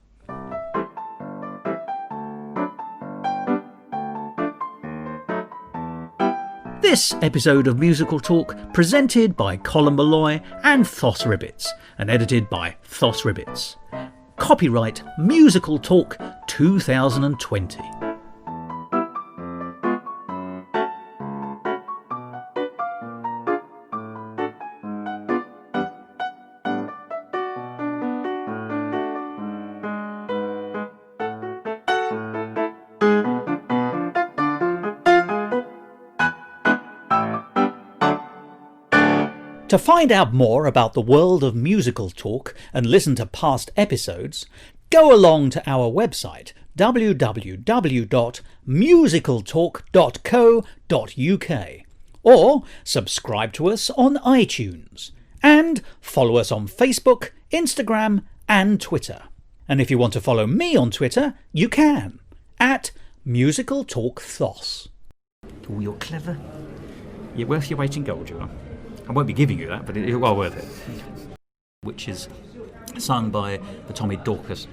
This episode of Musical Talk presented by Colm Malloy and Thos Ribbits and edited by Thos Ribbits. Copyright Musical Talk 2020. To find out more about the world of Musical Talk and listen to past episodes, go along to our website www.musicaltalk.co.uk or subscribe to us on iTunes and follow us on Facebook, Instagram and Twitter. And if you want to follow me on Twitter, you can at Musical Talk Thos. Oh, you're clever. You're worth your weight in gold, you are. I won't be giving you that, but it's well worth it. Which is sung by the Tommy Dorcas,